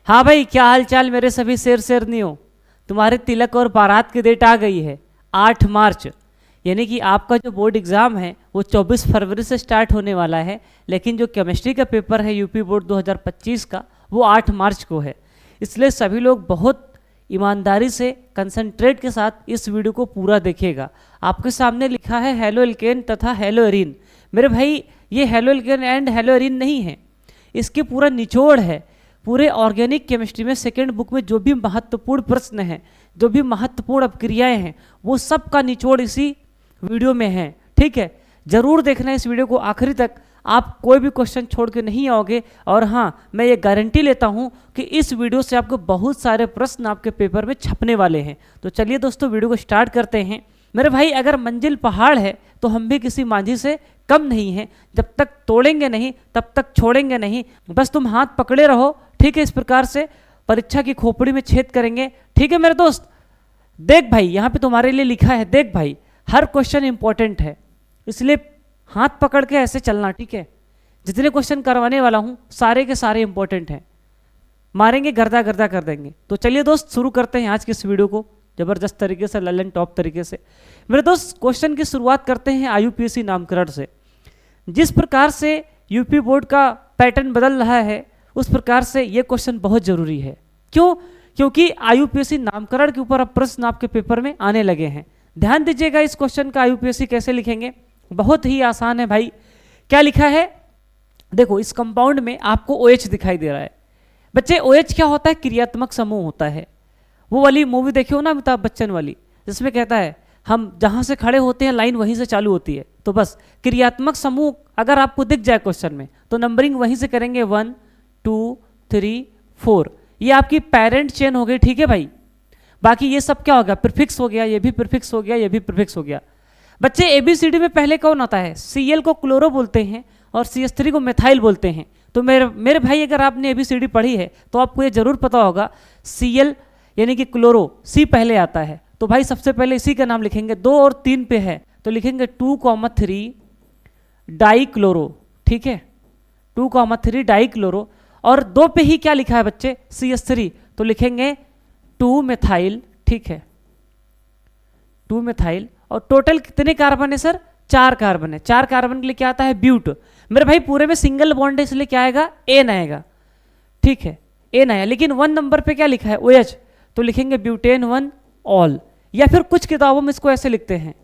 हाँ भाई, क्या हाल चाल मेरे सभी शेर शेरनियों। तुम्हारे तिलक और बारात की डेट आ गई है 8 मार्च। यानी कि आपका जो बोर्ड एग्ज़ाम है वो 24 फरवरी से स्टार्ट होने वाला है, लेकिन जो केमिस्ट्री का पेपर है यूपी बोर्ड 2025 का वो 8 मार्च को है। इसलिए सभी लोग बहुत ईमानदारी से कंसंट्रेट के साथ इस वीडियो को पूरा देखिएगा। आपके सामने लिखा है हेलो एल्केन तथा हेलो एरीन। मेरे भाई, ये halo alkane and hello arene नहीं है, इसके पूरा निचोड़ है। पूरे ऑर्गेनिक केमिस्ट्री में सेकेंड बुक में जो भी महत्वपूर्ण प्रश्न हैं, जो भी महत्वपूर्ण अपक्रियाएं हैं, वो सब का निचोड़ इसी वीडियो में है। ठीक है, जरूर देखना इस वीडियो को आखिरी तक, आप कोई भी क्वेश्चन छोड़ के नहीं आओगे। और हाँ, मैं ये गारंटी लेता हूँ कि इस वीडियो से आपको बहुत सारे प्रश्न आपके पेपर में छपने वाले हैं। तो चलिए दोस्तों, वीडियो को स्टार्ट करते हैं। मेरे भाई, अगर मंजिल पहाड़ है तो हम भी किसी मांझी से कम नहीं हैं। जब तक तोड़ेंगे नहीं तब तक छोड़ेंगे नहीं, बस तुम हाथ पकड़े रहो। ठीक है, इस प्रकार से परीक्षा की खोपड़ी में छेद करेंगे। ठीक है मेरे दोस्त, देख भाई, यहाँ पे तुम्हारे लिए लिखा है, देख भाई, हर क्वेश्चन इंपॉर्टेंट है, इसलिए हाथ पकड़ के ऐसे चलना। ठीक है, जितने क्वेश्चन करवाने वाला हूँ सारे के सारे इंपॉर्टेंट हैं, मारेंगे गर्दा गर्दा कर देंगे। तो चलिए दोस्त, शुरू करते हैं आज की इस वीडियो को जबरदस्त तरीके से, ललन टॉप तरीके से। मेरे दोस्त, क्वेश्चन की शुरुआत करते हैं आईयूपीएसी नामकरण से। जिस प्रकार से यूपी बोर्ड का पैटर्न बदल रहा है उस प्रकार से ये क्वेश्चन बहुत जरूरी है। क्यों? क्योंकि आईयूपीएसी नामकरण के ऊपर अब प्रश्न आपके पेपर में आने लगे हैं। ध्यान दीजिएगा, इस क्वेश्चन का आईयूपीएसी कैसे लिखेंगे, बहुत ही आसान है भाई। क्या लिखा है देखो, इस कंपाउंड में आपको OH दिखाई दे रहा है। बच्चे, OH क्या होता है? क्रियात्मक समूह होता है। वो वाली मूवी देखी हो ना, अमिताभ बच्चन वाली, जिसमें कहता है हम जहां से खड़े होते हैं लाइन वहीं से चालू होती है। तो बस क्रियात्मक समूह अगर आपको दिख जाए क्वेश्चन में तो नंबरिंग वहीं से करेंगे, 1 2 3 4। ये आपकी पेरेंट चेन हो गई। ठीक है भाई, बाकी ये सब क्या हो गया? प्रीफिक्स हो गया, ये भी प्रीफिक्स हो गया, ये भी प्रीफिक्स हो गया। बच्चे, ABCD में पहले कौन आता है? Cl को क्लोरो बोलते हैं और CH3 को मेथाइल बोलते हैं। तो मेरे भाई, अगर आपने ABCD पढ़ी है तो आपको ये जरूर पता होगा, Cl यानी कि क्लोरो, C पहले आता है। तो भाई सबसे पहले इसी का नाम लिखेंगे। 2 और 3 पे है तो लिखेंगे 2,3 डाई क्लोरो। ठीक है, 2,3 डाई क्लोरो। और 2 पे ही क्या लिखा है बच्चे? CH3, तो लिखेंगे 2 मेथाइल। ठीक है, 2 मेथाइल। और टोटल कितने कार्बन है सर? 4 कार्बन है। 4 कार्बन के लिए क्या आता है? ब्यूट। मेरे भाई, पूरे में सिंगल बॉन्ड है, इसलिए क्या आएगा? एन आएगा। ठीक है, एन आया। लेकिन 1 नंबर पे क्या लिखा है? OH, तो लिखेंगे ब्यूटेन 1 ऑल। या फिर कुछ किताबों में इसको ऐसे लिखते हैं,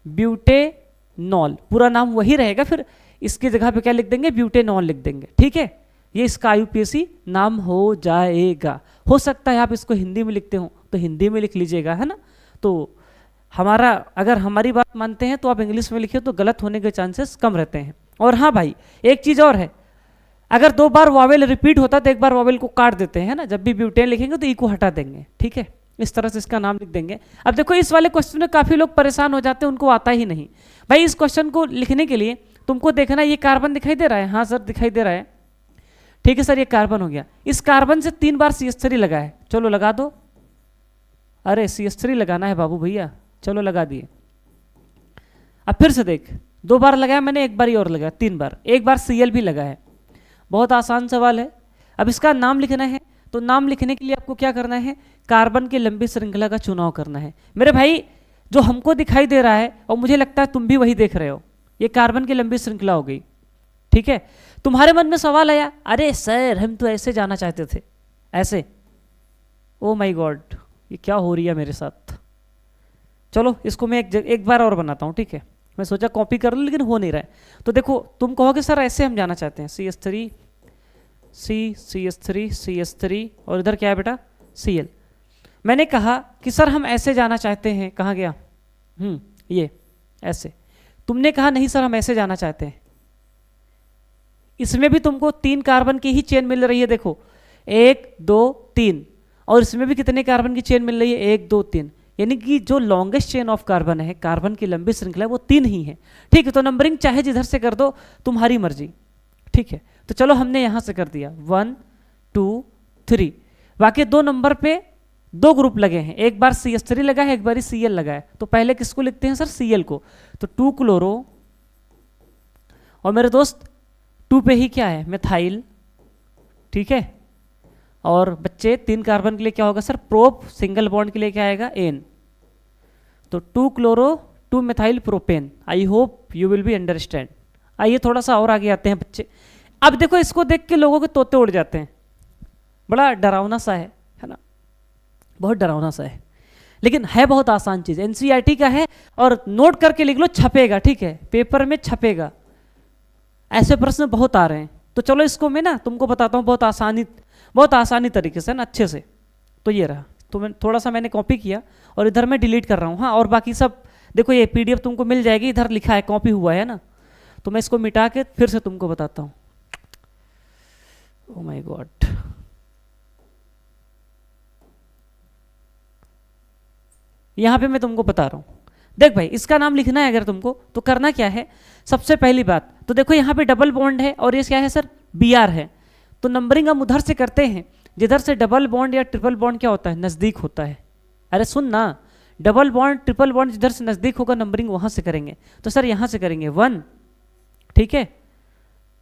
ब्यूटेनॉल, पूरा नाम वही रहेगा, फिर इसकी जगह पे क्या लिख देंगे? ब्यूटेनॉल लिख देंगे। ठीक है, ये इसका आईयूपीएसी नाम हो जाएगा। हो सकता है आप इसको हिंदी में लिखते हो तो हिंदी में लिख लीजिएगा, है ना। तो अगर हमारी बात मानते हैं तो आप इंग्लिश में लिखिए तो गलत होने के चांसेस कम रहते हैं। और हाँ भाई, एक चीज़ और है, अगर 2 बार वावेल रिपीट होता तो एक बार वावेल को काट देते हैं ना। जब भी ब्यूटेन लिखेंगे तो ई को हटा देंगे। ठीक है, इस तरह से इसका नाम लिख देंगे। अब देखो, इस वाले क्वेश्चन में काफ़ी लोग परेशान हो जाते हैं, उनको आता ही नहीं। भाई, इस क्वेश्चन को लिखने के लिए तुमको देखना, ये कार्बन दिखाई दे रहा है? हाँ सर, दिखाई दे रहा है। ठीक है सर, ये कार्बन हो गया। इस कार्बन से 3 बार CH3 लगा है, चलो लगा दो। अरे CH3 लगाना है बाबू भैया, चलो लगा दिए। अब फिर से देख, 2 बार लगाया मैंने, एक बार और लगाया, 3 बार, एक बार Cl भी लगा है। बहुत आसान सवाल है। अब इसका नाम लिखना है, तो नाम लिखने के लिए आपको क्या करना है? कार्बन की लंबी श्रृंखला का चुनाव करना है। मेरे भाई, जो हमको दिखाई दे रहा है और मुझे लगता है तुम भी वही देख रहे हो, ये कार्बन की लंबी श्रृंखला हो गई। ठीक है, तुम्हारे मन में सवाल आया, अरे सर हम तो ऐसे जाना चाहते थे, ऐसे। ओ माय गॉड, ये क्या हो रही है मेरे साथ। चलो इसको मैं एक बार और बनाता हूँ। ठीक है, मैं सोचा कॉपी कर लूँ लेकिन हो नहीं रहा है। तो देखो, तुम कहोगे सर ऐसे हम जाना चाहते हैं, CH3 CH3 CH3 और इधर क्या है बेटा? Cl। मैंने कहा कि सर हम ऐसे जाना चाहते हैं, कहाँ गया? ये ऐसे। तुमने कहा नहीं सर हम ऐसे जाना चाहते हैं। इसमें भी तुमको 3 कार्बन की ही चेन मिल रही है, देखो 1 2 3। और इसमें भी कितने कार्बन की चेन मिल रही है? 1 2 3। यानी कि जो लॉन्गेस्ट चेन ऑफ कार्बन है, कार्बन की लंबी श्रृंखला है, वो 3 ही है। ठीक है, तो नंबरिंग चाहे जिधर से कर दो, तुम्हारी मर्जी। ठीक है, तो चलो हमने यहां से कर दिया 1 2 3। बाकी 2 नंबर पे 2 ग्रुप लगे हैं, एक बार CH3 लगा है, एक बार Cl लगा है। तो पहले किसको लिखते हैं सर? Cl को। तो 2 क्लोरो, और मेरे दोस्त 2 पे ही क्या है? मेथाइल। ठीक है, और बच्चे 3 कार्बन के लिए क्या होगा सर, प्रोप, सिंगल बॉन्ड के लिए क्या आएगा, एन। तो 2 chloro 2 methyl propane. I hope you will be understand. आइए थोड़ा सा और आगे आते हैं बच्चे। अब देखो इसको देख के लोगों के तोते उड़ जाते हैं, बड़ा डरावना सा है ना, बहुत डरावना सा है, लेकिन है बहुत आसान चीज़, एनसीईआरटी का है और नोट करके लिख लो, छपेगा, ठीक है, पेपर में छपेगा। ऐसे प्रश्न बहुत आ रहे हैं, तो चलो इसको मैं ना तुमको बताता हूँ बहुत आसानी तरीके से ना, अच्छे से। तो ये रहा, तो मैं थोड़ा सा मैंने कॉपी किया और इधर मैं डिलीट कर रहा हूँ। हाँ, और बाकी सब देखो ये पीडीएफ तुमको मिल जाएगी, इधर लिखा है, कॉपी हुआ है ना, तो मैं इसको मिटा के फिर से तुमको बताता हूँ। ओह माय गॉड, यहाँ पे मैं तुमको बता रहा हूँ। देख भाई, इसका नाम लिखना है अगर तुमको, तो करना क्या है, सबसे पहली बात तो देखो यहाँ पे डबल बॉन्ड है और ये क्या है सर, बीआर है। तो नंबरिंग हम उधर से करते हैं जिधर से डबल बॉन्ड या ट्रिपल बॉन्ड क्या होता है, नज़दीक होता है। अरे सुन ना, डबल बॉन्ड ट्रिपल बॉन्ड जिधर से नज़दीक होगा नंबरिंग वहाँ से करेंगे। तो सर यहाँ से करेंगे 1, ठीक है,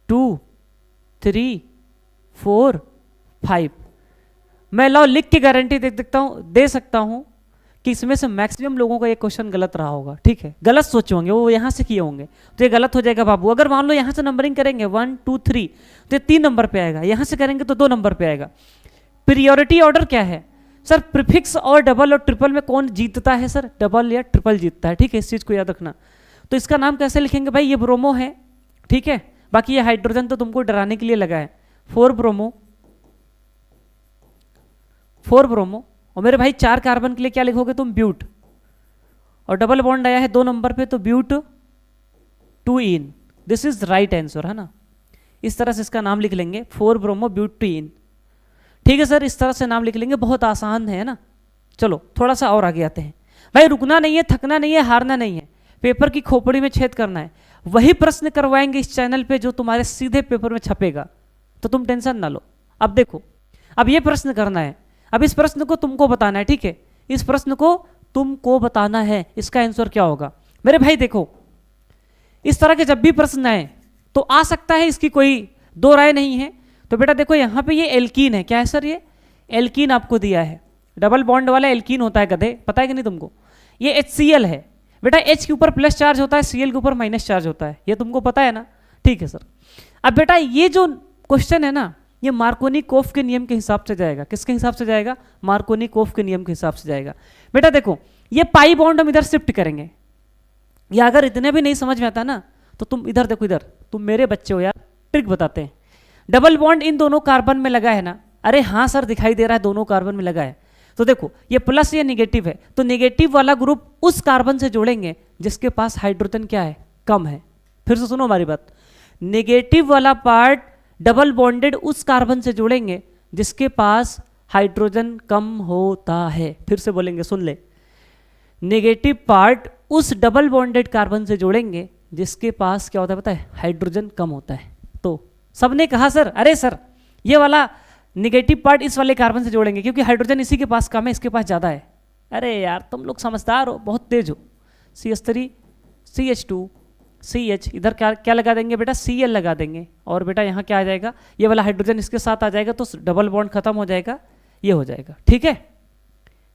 2, 3, 4, 5। मैं लाओ लिख के गारंटी दे सकता हूँ कि इसमें से मैक्सिमम लोगों का ये क्वेश्चन गलत रहा होगा, ठीक है, गलत सोचे होंगे, वो यहाँ से किए होंगे, तो ये गलत हो जाएगा बाबू। अगर मान लो यहाँ से नंबरिंग करेंगे 1, 2, 3 तो ये 3 नंबर पे आएगा, यहाँ से करेंगे तो 2 नंबर पे आएगा। प्रियोरिटी ऑर्डर क्या है सर, प्रीफिक्स और डबल और ट्रिपल में कौन जीतता है सर, डबल या ट्रिपल जीतता है, ठीक है, इस चीज़ को याद रखना। तो इसका नाम कैसे लिखेंगे भाई, ये ब्रोमो है, ठीक है, बाकी ये हाइड्रोजन तो तुमको डराने के लिए लगा है, 4 ब्रोमो, 4 ब्रोमो। और मेरे भाई 4 कार्बन के लिए क्या लिखोगे तुम, ब्यूट, और डबल बॉन्ड आया है 2 नंबर पे तो but 2 ene, this is right answer, है ना। इस तरह से इसका नाम लिख लेंगे, 4 ब्रोमो ब्यूट 2 इन, ठीक है सर, इस तरह से नाम लिख लेंगे, बहुत आसान है ना। चलो थोड़ा सा और आगे आते हैं भाई, रुकना नहीं है, थकना नहीं है, हारना नहीं है, पेपर की खोपड़ी में छेद करना है। वही प्रश्न करवाएंगे इस चैनल पे जो तुम्हारे सीधे पेपर में छपेगा, तो तुम टेंशन ना लो। अब देखो, अब ये प्रश्न करना है, अब इस प्रश्न को तुमको बताना है, ठीक है, इस प्रश्न को तुमको बताना है, इसका आंसर क्या होगा। मेरे भाई देखो, इस तरह के जब भी प्रश्न आए तो आ सकता है, इसकी कोई दो राय नहीं है। तो बेटा देखो यहाँ पे ये एल्कीन है, क्या है सर, ये एल्कीन आपको दिया है, डबल बॉन्ड वाला एल्कीन होता है गधे, पता है कि नहीं तुमको। ये HCl है बेटा, H के ऊपर प्लस चार्ज होता है, Cl के ऊपर माइनस चार्ज होता है, ये तुमको पता है ना, ठीक है सर। अब बेटा ये जो क्वेश्चन है ना, ये मार्कोनी-कोफ के नियम के हिसाब से जाएगा, किसके हिसाब से जाएगा, मार्कोनी-कोफ के नियम के हिसाब से जाएगा। बेटा देखो ये पाई बॉन्ड हम इधर शिफ्ट करेंगे, या अगर इतने भी नहीं समझ में आता ना तो तुम इधर देखो, इधर तुम मेरे बच्चे हो यार, ट्रिक बताते हैं। डबल बॉन्ड इन दोनों कार्बन में लगा है ना, अरे हाँ सर दिखाई दे रहा है दोनों कार्बन में लगा है, तो देखो ये प्लस या निगेटिव है, तो निगेटिव वाला ग्रुप उस कार्बन से जोड़ेंगे जिसके पास हाइड्रोजन क्या है, कम है। फिर से सुनो हमारी बात, नेगेटिव वाला पार्ट डबल बॉन्डेड उस कार्बन से जोड़ेंगे जिसके पास हाइड्रोजन कम होता है। फिर से बोलेंगे, सुन ले, नेगेटिव पार्ट उस डबल बॉन्डेड कार्बन से जोड़ेंगे जिसके पास क्या होता है पता है, हाइड्रोजन कम होता है। तो सबने कहा सर, अरे सर ये वाला निगेटिव पार्ट इस वाले कार्बन से जोड़ेंगे क्योंकि हाइड्रोजन इसी के पास कम है, इसके पास ज़्यादा है। अरे यार तुम लोग समझदार हो, बहुत तेज हो। CH3 CH2 CH, इधर क्या क्या लगा देंगे बेटा, Cl लगा देंगे, और बेटा यहाँ क्या आ जाएगा, ये वाला हाइड्रोजन इसके साथ आ जाएगा तो डबल बॉन्ड खत्म हो जाएगा, ये हो जाएगा, ठीक है,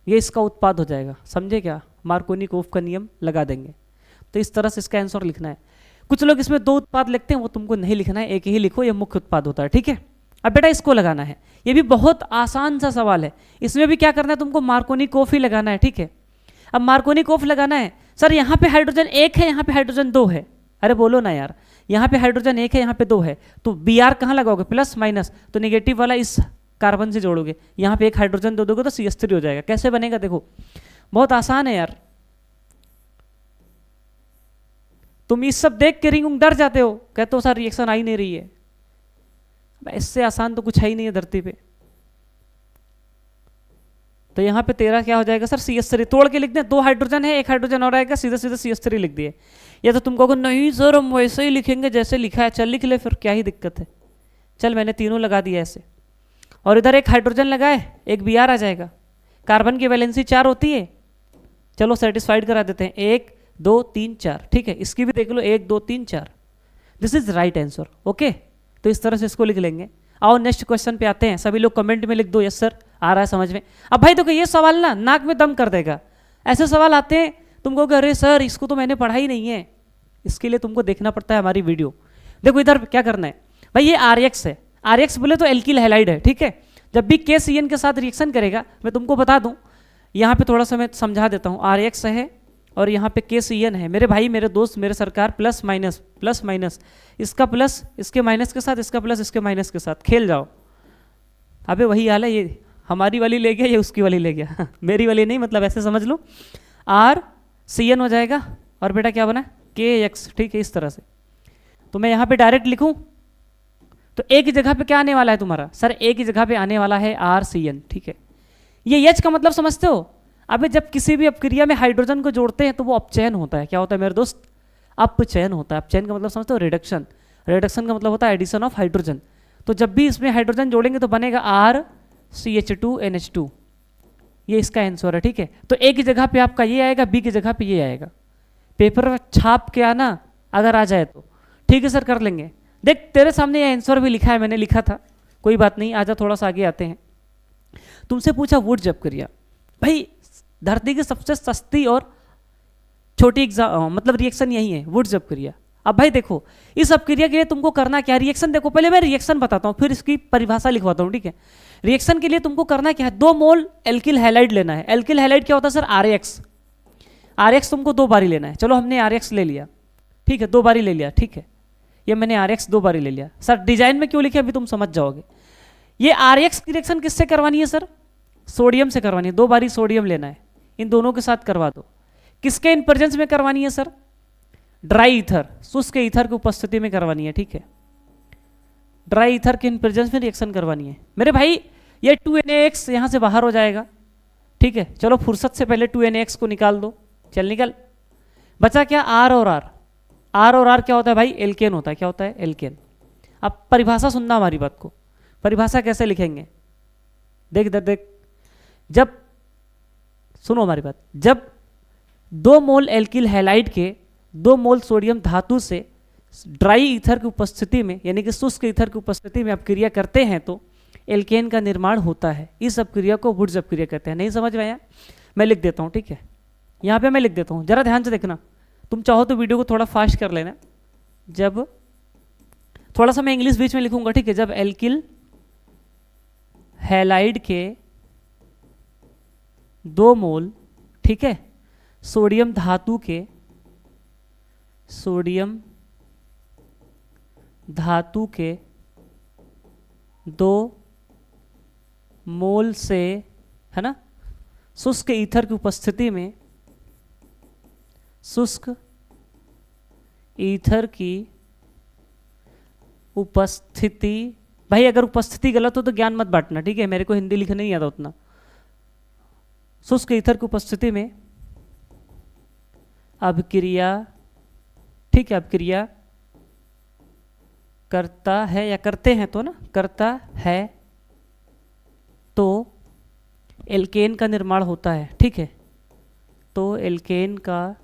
ये इसका उत्पाद हो जाएगा, समझे क्या, मार्कोनी-कोफ का नियम लगा देंगे। तो इस तरह से इसका आंसर लिखना है। कुछ लोग इसमें 2 उत्पाद लिखते हैं, वो तुमको नहीं लिखना है, एक ही लिखो, ये मुख्य उत्पाद होता है, ठीक है। अब बेटा इसको लगाना है, ये भी बहुत आसान सा सवाल है, इसमें भी क्या करना है तुमको, मार्कोनी-कोफ ही लगाना है, ठीक है। अब मार्कोनी-कोफ लगाना है, सर यहाँ पे हाइड्रोजन 1 है, यहाँ पे हाइड्रोजन 2 है, अरे बोलो ना यार, यहाँ पे हाइड्रोजन 1 है, यहाँ पे 2 है, तो Br कहाँ लगाओगे, प्लस माइनस, तो निगेटिव वाला इस कार्बन से जोड़ोगे, यहाँ पे एक हाइड्रोजन दे दोगे तो CH3 हो जाएगा। कैसे बनेगा देखो, बहुत आसान है यार, तुम इस सब देख के रिंग डर जाते हो, कहते हो सर रिएक्शन आ ही नहीं रही है, इससे आसान तो कुछ है ही नहीं है धरती पे। तो यहाँ पे तेरा क्या हो जाएगा सर, CH3 तोड़ के लिख दें, 2 हाइड्रोजन है, 1 हाइड्रोजन और आएगा, सीधे सीधे CH3 लिख दिए। या तो तुम कहोगे नहीं सर हम वैसे ही लिखेंगे जैसे लिखा है, चल लिख ले फिर, क्या ही दिक्कत है, चल मैंने तीनों लगा दिया ऐसे, और इधर 1 हाइड्रोजन लगाए, 1 Br आ जाएगा, कार्बन की वैलेंसी 4 होती है, चलो सेटिस्फाइड करा देते हैं, 1 2 3 4, ठीक है, इसकी भी देख लो 1 2 3 4, this is right answer, okay. तो इस तरह से इसको लिख लेंगे। आओ नेक्स्ट क्वेश्चन पे आते हैं, सभी लोग कमेंट में लिख दो यस सर, आ रहा है समझ में। अब भाई देखो ये सवाल ना नाक में दम कर देगा, ऐसे सवाल आते हैं तुम कहोगे अरे सर इसको तो मैंने पढ़ा ही नहीं है, इसके लिए तुमको देखना पड़ता है हमारी वीडियो। देखो इधर क्या करना है भाई, ये RX है, RX बोले तो एल्किल हैलाइड है, ठीक है। जब भी KCN के साथ रिएक्शन करेगा, मैं तुमको बता दूं, यहाँ पे थोड़ा सा मैं समझा देता हूँ, RX है और यहाँ पे KCN है। मेरे भाई मेरे दोस्त मेरे सरकार, प्लस माइनस, इसका प्लस इसके माइनस के साथ, इसका प्लस इसके माइनस के साथ, खेल जाओ। अबे वही हाल है, ये हमारी वाली ले गया, ये उसकी वाली ले गया मेरी वाली नहीं, मतलब ऐसे समझ लो, RCN हो जाएगा और बेटा क्या बना KX, ठीक है इस तरह से। तो मैं यहाँ पे डायरेक्ट लिखूँ तो एक ही जगह पे क्या आने वाला है तुम्हारा, सर एक ही जगह पे आने वाला है RCN, ठीक है। ये H का मतलब समझते हो, अबे जब किसी भी अपक्रिया में हाइड्रोजन को जोड़ते हैं तो वो अपचयन होता है, क्या होता है मेरे दोस्त, अपचयन होता है। अपचयन का मतलब समझते हो रिडक्शन, रिडक्शन का मतलब होता है एडिशन ऑफ हाइड्रोजन। तो जब भी इसमें हाइड्रोजन जोड़ेंगे तो बनेगा RCH2NH2, ये इसका आंसर है, ठीक है। तो एक ही जगह पे आपका ये आएगा, बी की जगह पे ये आएगा, पेपर में छाप के आना अगर आ जाए तो, ठीक है सर कर लेंगे। देख तेरे सामने ये आंसर भी लिखा है, मैंने लिखा था, कोई बात नहीं, आजा थोड़ा सा आगे आते हैं। तुमसे पूछा वुड्स अपक्रिया, भाई धरती की सबसे सस्ती और छोटी मतलब रिएक्शन यही है वुड्स अपक्रिया। अब भाई देखो इस अपक्रिया के लिए तुमको करना क्या है, रिएक्शन देखो, पहले मैं रिएक्शन बताता हूँ फिर इसकी परिभाषा लिखवाता हूँ, ठीक है। रिएक्शन के लिए तुमको करना क्या है, 2 मोल एल्किल हैलाइड लेना है। एल्किल हैलाइड क्या होता है सर, RX तुमको 2 बारी लेना है। चलो हमने RX ले लिया, ठीक है, 2 बारी ले लिया, ठीक है, ये मैंने RX 2 बारी ले लिया। सर डिजाइन में क्यों लिखे अभी तुम समझ जाओगे। ये RX की रिएक्शन किससे करवानी है सर, सोडियम से करवानी है, 2 बारी सोडियम लेना है, इन दोनों के साथ करवा दो। किसके इन प्रेजेंस में करवानी है सर, ड्राई ईथर, शुष्क ईथर की उपस्थिति में करवानी है, ठीक है। ड्राई ईथर के इन प्रेजेंस में रिएक्शन करवानी है मेरे भाई। ये 2NaX यहाँ से बाहर हो जाएगा, ठीक है। चलो फुर्सत से पहले 2NaX को निकाल दो, चल निकल, बचा क्या R और R। R और R क्या होता है भाई, एल्केन होता है, क्या होता है एल्केन। अब परिभाषा सुनना हमारी बात को, परिभाषा कैसे लिखेंगे, देख इधर देख, जब सुनो हमारी बात, जब 2 मोल एल्किल हैलाइड के 2 मोल सोडियम धातु से ड्राई ईथर की उपस्थिति में, यानी कि शुष्क ईथर की उपस्थिति में अपक्रिया करते हैं तो एल्केन का निर्माण होता है। इस अपक्रिया को वुड्स अपक्रिया कहते हैं। नहीं समझ में आया, मैं लिख देता हूँ, ठीक है, यहाँ पे मैं लिख देता हूँ, जरा ध्यान से देखना, तुम चाहो तो वीडियो को थोड़ा फास्ट कर लेना। जब थोड़ा सा मैं इंग्लिश बीच में लिखूंगा, ठीक है, जब एल्किल हैलाइड के 2 मोल, ठीक है, सोडियम धातु के, सोडियम धातु के 2 मोल से, है ना, शुष्क ईथर की उपस्थिति में, शुष्क ईथर की उपस्थिति, भाई अगर उपस्थिति गलत हो तो ज्ञान मत बांटना, ठीक है, मेरे को हिंदी लिखना नहीं आता उतना। शुष्क ईथर की उपस्थिति में अभिक्रिया, ठीक है, अभिक्रिया करता है या करते हैं तो ना, करता है तो एल्केन का निर्माण होता है, ठीक है। तो एल्केन का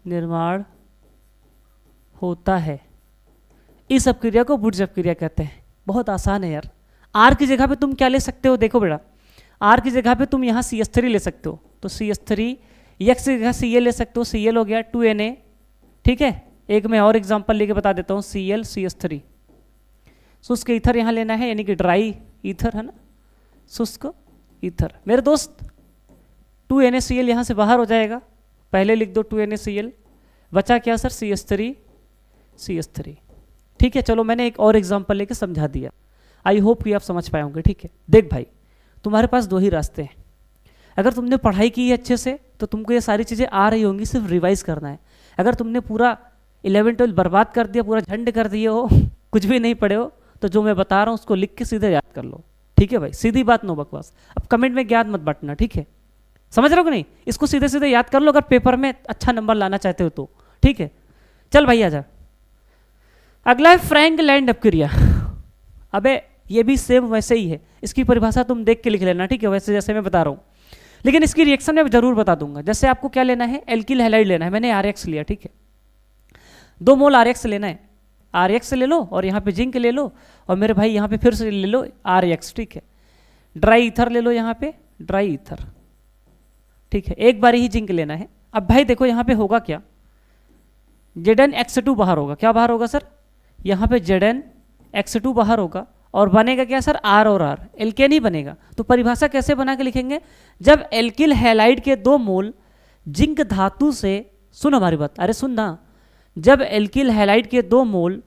निर्माण होता है, इस अपक्रिया को वुड्स अपक्रिया कहते हैं। बहुत आसान है यार। R की जगह पे तुम क्या ले सकते हो, देखो बेटा, R की जगह पे तुम यहाँ CH3 ले सकते हो, तो CH3, X की जगह Cl ले सकते हो, Cl हो गया 2Na, ठीक है। एक मैं और एग्जांपल लेके बता देता हूँ, ClCH3, शुष्क ईथर यहाँ लेना है, यानी कि ड्राई ईथर, है ना, शुष्क ईथर। मेरे दोस्त 2NaCl यहाँ से बाहर हो जाएगा, पहले लिख दो 2NaCl, बचा क्या सर, CH3, ठीक है। चलो मैंने एक और एग्जांपल लेके समझा दिया, आई होप कि आप समझ पाए होंगे, ठीक है। देख भाई तुम्हारे पास 2 ही रास्ते हैं, अगर तुमने पढ़ाई की है अच्छे से तो तुमको ये सारी चीज़ें आ रही होंगी, सिर्फ रिवाइज करना है। अगर तुमने पूरा 11-12 बर्बाद कर दिया, पूरा झंड कर दिए हो, कुछ भी नहीं पढ़े हो, तो जो मैं बता रहा हूँ उसको लिख के सीधे याद कर लो, ठीक है भाई, सीधी बात, नो बकवास। अब कमेंट में ज्ञान मत बांटना, ठीक है, समझ रहे हो कि नहीं, इसको सीधे सीधे याद कर लो अगर पेपर में अच्छा नंबर लाना चाहते हो तो, ठीक है। चल भाई आजा, अगला है फ्रैंक लैंड अपक्रिया। अबे ये भी सेम वैसे ही है, इसकी परिभाषा तुम देख के लिख लेना, ठीक है, वैसे जैसे मैं बता रहा हूँ, लेकिन इसकी रिएक्शन मैं जरूर बता दूंगा। जैसे आपको क्या लेना है, एल्किल हैलाइड लेना है, मैंने RX लिया, ठीक है, 2 मोल RX लेना है। RX ले लो और यहाँ पे जिंक ले लो, और मेरे भाई यहाँ पे फिर से ले लो RX, ठीक है। ड्राई ईथर ले लो यहाँ पे, ड्राई ईथर, ठीक है, एक बार ही जिंक लेना है। अब भाई देखो यहाँ पे होगा क्या, ZnX2 बाहर होगा, क्या बाहर होगा सर, यहाँ पे ZnX2 बाहर होगा, और बनेगा क्या सर, R और R, एल्केन ही बनेगा। तो परिभाषा कैसे बना के लिखेंगे, जब एल्किल हैलाइड के 2 मोल जिंक धातु से, सुन हमारी बात, अरे सुन ना, जब एल्किल हैलाइड के 2 मोल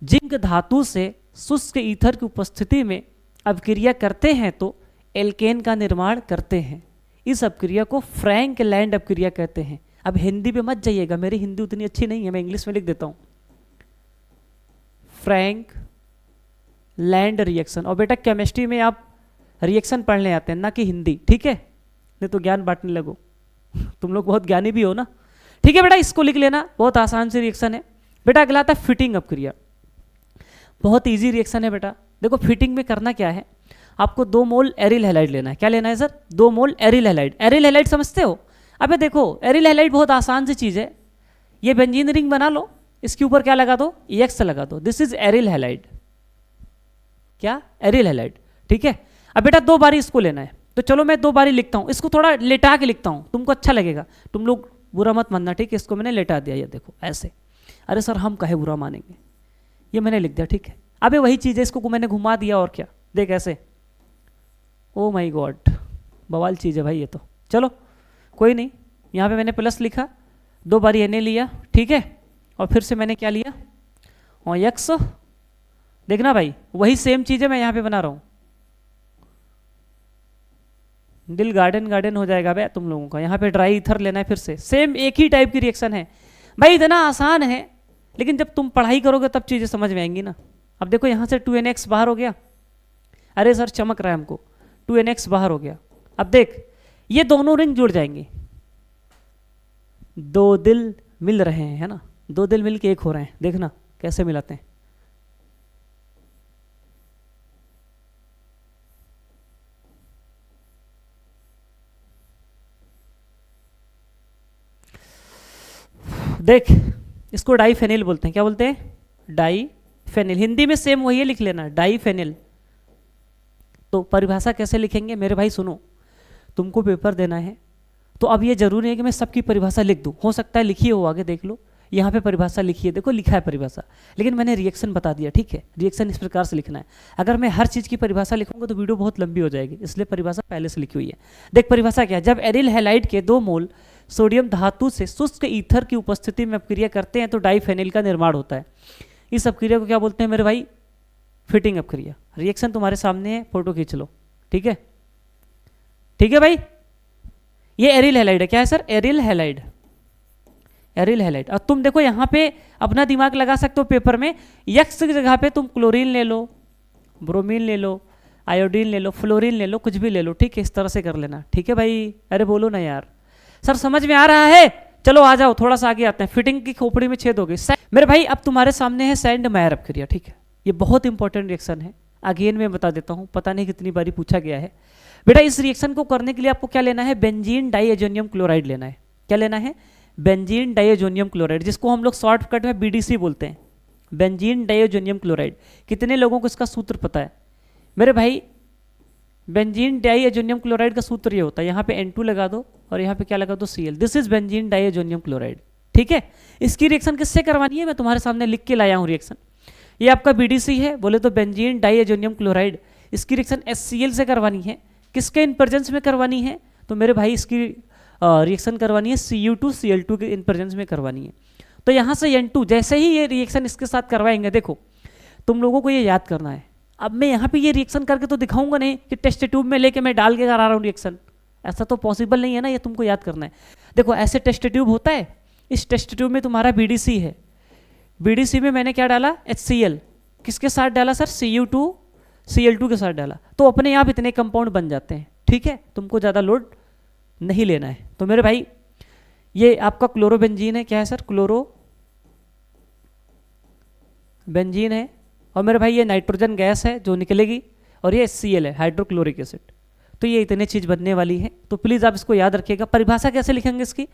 जिंक धातु से शुष्क ईथर की उपस्थिति में अपक्रिया करते हैं तो एल्केन का निर्माण करते हैं। इस अपक्रिया को फ्रैंक लैंड अपक्रिया कहते हैं। अब हिंदी पे मत जाइएगा, मेरी हिंदी उतनी अच्छी नहीं है, मैं इंग्लिश में लिख देता हूँ, फ्रैंक लैंड रिएक्शन। और बेटा केमिस्ट्री में आप रिएक्शन पढ़ने आते हैं ना कि हिंदी, ठीक है, नहीं तो ज्ञान बांटने लगो, तुम लोग बहुत ज्ञानी भी हो ना, ठीक है बेटा, इसको लिख लेना, बहुत आसान सी रिएक्शन है। बेटा अगला आता है फिटिंग अपक्रिया, बहुत इजी रिएक्शन है बेटा। देखो फिटिंग में करना क्या है, आपको 2 मोल एरिल हैलाइड लेना है। क्या लेना है सर, 2 मोल एरिल हैलाइड। एरिल हैलाइड समझते हो, अबे देखो एरिल हैलाइड बहुत आसान सी चीज़ है, ये बेंजीन रिंग बना लो, इसके ऊपर क्या लगा दो, EX लगा दो, दिस इज एरिल हैलाइड, क्या, एरिल हैलाइड, ठीक है। अब बेटा 2 बारी इसको लेना है, तो चलो मैं 2 बारी लिखता हूँ, इसको थोड़ा लेटा के लिखता हूँ, तुमको अच्छा लगेगा, तुम लोग बुरा मत मानना, ठीक है। इसको मैंने लेटा दिया, ये देखो ऐसे, अरे सर हम कहे बुरा मानेंगे, ये मैंने लिख दिया, ठीक है। अबे वही चीज़ है, इसको मैंने घुमा दिया और क्या, देख ऐसे, ओ माई गॉड, बवाल चीज़ है भाई ये तो, चलो कोई नहीं, यहाँ पे मैंने प्लस लिखा, 2 बारी Na लिया, ठीक है, और फिर से मैंने क्या लिया, और X, देखना भाई वही सेम चीज़ है मैं यहाँ पे बना रहा हूँ, दिल गार्डन गार्डन हो जाएगा भाई तुम लोगों का। यहाँ पे ड्राई ईथर लेना है, फिर से सेम एक ही टाइप की रिएक्शन है भाई, इतना आसान है, लेकिन जब तुम पढ़ाई करोगे तब चीज़ें समझ में आएंगी ना। अब देखो यहाँ से 2NX बाहर हो गया, अरे सर चमक रहा है हमको, 2NX बाहर हो गया। अब देख ये दोनों रिंग जुड़ जाएंगे, 2 दिल मिल रहे हैं, है ना, 2 दिल मिल के एक हो रहे हैं, देखना कैसे मिलाते हैं। देख इसको डाईफेनिल बोलते हैं, क्या बोलते हैं, डाईफेनिल, हिंदी में सेम वही है, लिख लेना डाईफेनिल। तो परिभाषा कैसे लिखेंगे मेरे भाई, सुनो, तुमको पेपर देना है तो अब ये जरूरी है कि मैं सबकी परिभाषा लिख दूं, हो सकता है लिखी हो, आगे देख लो, यहाँ पे परिभाषा लिखी है, देखो लिखा है परिभाषा, लेकिन मैंने रिएक्शन बता दिया, ठीक है, रिएक्शन इस प्रकार से लिखना है। अगर मैं हर चीज़ की परिभाषा लिखूंगा तो वीडियो बहुत लंबी हो जाएगी, इसलिए परिभाषा पहले से लिखी हुई है। देख परिभाषा क्या है, जब एरिल हैलाइड के 2 मोल सोडियम धातु से शुष्क ईथर की उपस्थिति में अपक्रिया करते हैं तो डाईफेनिल का निर्माण होता है। इस अपक्रिया को क्या बोलते हैं मेरे भाई, फिटिंग अपक्रिया। रिएक्शन तुम्हारे सामने है, फोटो खींच लो, ठीक है, ठीक है भाई। ये एरिल हैलाइड है, क्या है sir, aryl halide, aryl halide. और तुम देखो यहाँ पे अपना दिमाग लगा सकते हो पेपर में, यक्स की जगह पे तुम क्लोरीन ले लो, ब्रोमीन ले लो, आयोडीन ले लो, फ्लोरीन ले लो, कुछ भी ले लो, ठीक है, इस तरह से कर लेना, ठीक है भाई। अरे बोलो ना यार, सर समझ में आ रहा है, चलो आ जाओ, थोड़ा सा आगे आते हैं। फिटिंग की खोपड़ी में छेद हो गई मेरे भाई। अब तुम्हारे सामने है सैंड मायर अपक्रिया, ठीक है, ये बहुत इंपॉर्टेंट रिएक्शन है, अगेन मैं बता देता हूँ, पता नहीं कितनी बारी पूछा गया है बेटा। इस रिएक्शन को करने के लिए आपको क्या लेना है, बेंजीन डाइएजोनियम क्लोराइड लेना है। क्या लेना है, बेंजीन डाइएजोनियम क्लोराइड, जिसको हम लोग शॉर्टकट में BDC बोलते हैं, बेंजीन डाइएजोनियम क्लोराइड। कितने लोगों को इसका सूत्र पता है मेरे भाई, बेंजीन डाइएजोनियम क्लोराइड का सूत्र ये होता है, यहाँ पे N2 लगा दो और यहाँ पे क्या लगा दो, Cl, this is benzene diazonium chloride, ठीक है। इसकी रिएक्शन किससे करवानी है, मैं तुम्हारे सामने लिख के लाया हूँ रिएक्शन, ये आपका BDC है, बोले तो बेंजीन डाइएजोनियम क्लोराइड, इसकी रिएक्शन HCl से करवानी है। किसके इन प्रेजेंस में करवानी है, तो मेरे भाई इसकी रिएक्शन करवानी है Cu2Cl2 के इन प्रेजेंस में करवानी है। तो यहाँ से N2, जैसे ही ये रिएक्शन इसके साथ करवाएंगे, देखो तुम लोगों को ये याद करना है। अब मैं यहाँ पे ये रिएक्शन करके तो दिखाऊंगा नहीं कि टेस्ट ट्यूब में लेके मैं डाल के करा रहा हूँ रिएक्शन, ऐसा तो पॉसिबल नहीं है ना, ये तुमको याद करना है। देखो ऐसे टेस्ट ट्यूब होता है, इस टेस्ट ट्यूब में तुम्हारा BDC है, BDC में मैंने क्या डाला, HCl, किसके साथ डाला सर, Cu2Cl2 के साथ डाला, तो अपने आप इतने कंपाउंड बन जाते हैं, ठीक है, तुमको ज़्यादा लोड नहीं लेना है। तो मेरे भाई ये आपका क्लोरोबेंजीन है, क्या है सर, क्लोरो बेंजीन है, और मेरे भाई ये नाइट्रोजन गैस है जो निकलेगी, और ये HCl है, हाइड्रोक्लोरिक एसिड। तो ये इतने चीज़ बनने वाली है, तो प्लीज़ आप इसको याद रखिएगा। परिभाषा कैसे लिखेंगे इसकी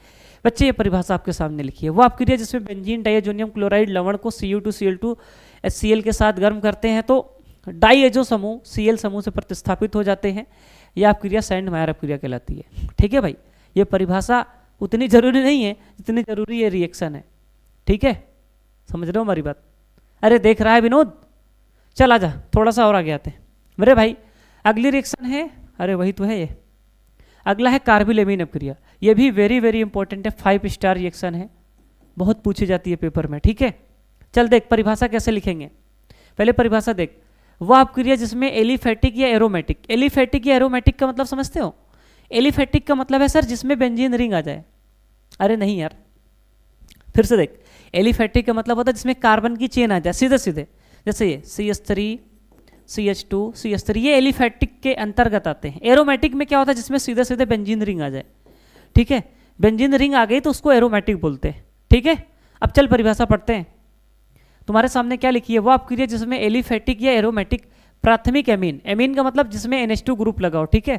बच्चे, ये परिभाषा आपके सामने लिखिए। वो आप क्रिया जिसमें बेंजीन डाइअजोनियम क्लोराइड लवण को Cu2Cl2 HCl के साथ गर्म करते हैं तो डाइएजो समूह Cl समूह से प्रतिस्थापित हो जाते हैं, यह आप क्रिया सैंड मायर क्रिया कहलाती है। ठीक है भाई, ये परिभाषा उतनी जरूरी नहीं है जितनी जरूरी ये रिएक्शन है। ठीक है, समझ रहे हो हमारी बात? अरे देख रहा है विनोद, चल आजा, थोड़ा सा और आगे आते हैं मेरे भाई। अगली रिएक्शन है, अरे वही तो है ये, अगला है कार्बिलेमीन अपक्रिया। ये भी वेरी वेरी इंपॉर्टेंट है, 5 स्टार रिएक्शन है, बहुत पूछी जाती है पेपर में। ठीक है, चल देख परिभाषा कैसे लिखेंगे। पहले परिभाषा देख, वह अपक्रिया जिसमें एलिफेटिक या एरोमेटिक, एलिफेटिक या एरोमेटिक का मतलब समझते हो? एलिफेटिक का मतलब है सर जिसमें बेंजीन रिंग आ जाए। अरे नहीं यार, फिर से देख, एलिफेटिक का मतलब होता है जिसमें कार्बन की चेन आ जाए सीधे सीधे, जैसे ये CH3 CH2 CH3, ये एलिफेटिक के अंतर्गत आते हैं। एरोमेटिक में क्या होता है जिसमें सीधे सीधे बेंजीन रिंग आ जाए। ठीक है, बेंजीन रिंग आ गई तो उसको एरोमेटिक बोलते हैं। ठीक है, अब चल परिभाषा पढ़ते हैं। तुम्हारे सामने क्या लिखी है, वो अपक्रिया जिसमें एलिफेटिक या एरोमेटिक प्राथमिक एमीन, एमीन का मतलब जिसमें NH2 ग्रुप लगाओ। ठीक है,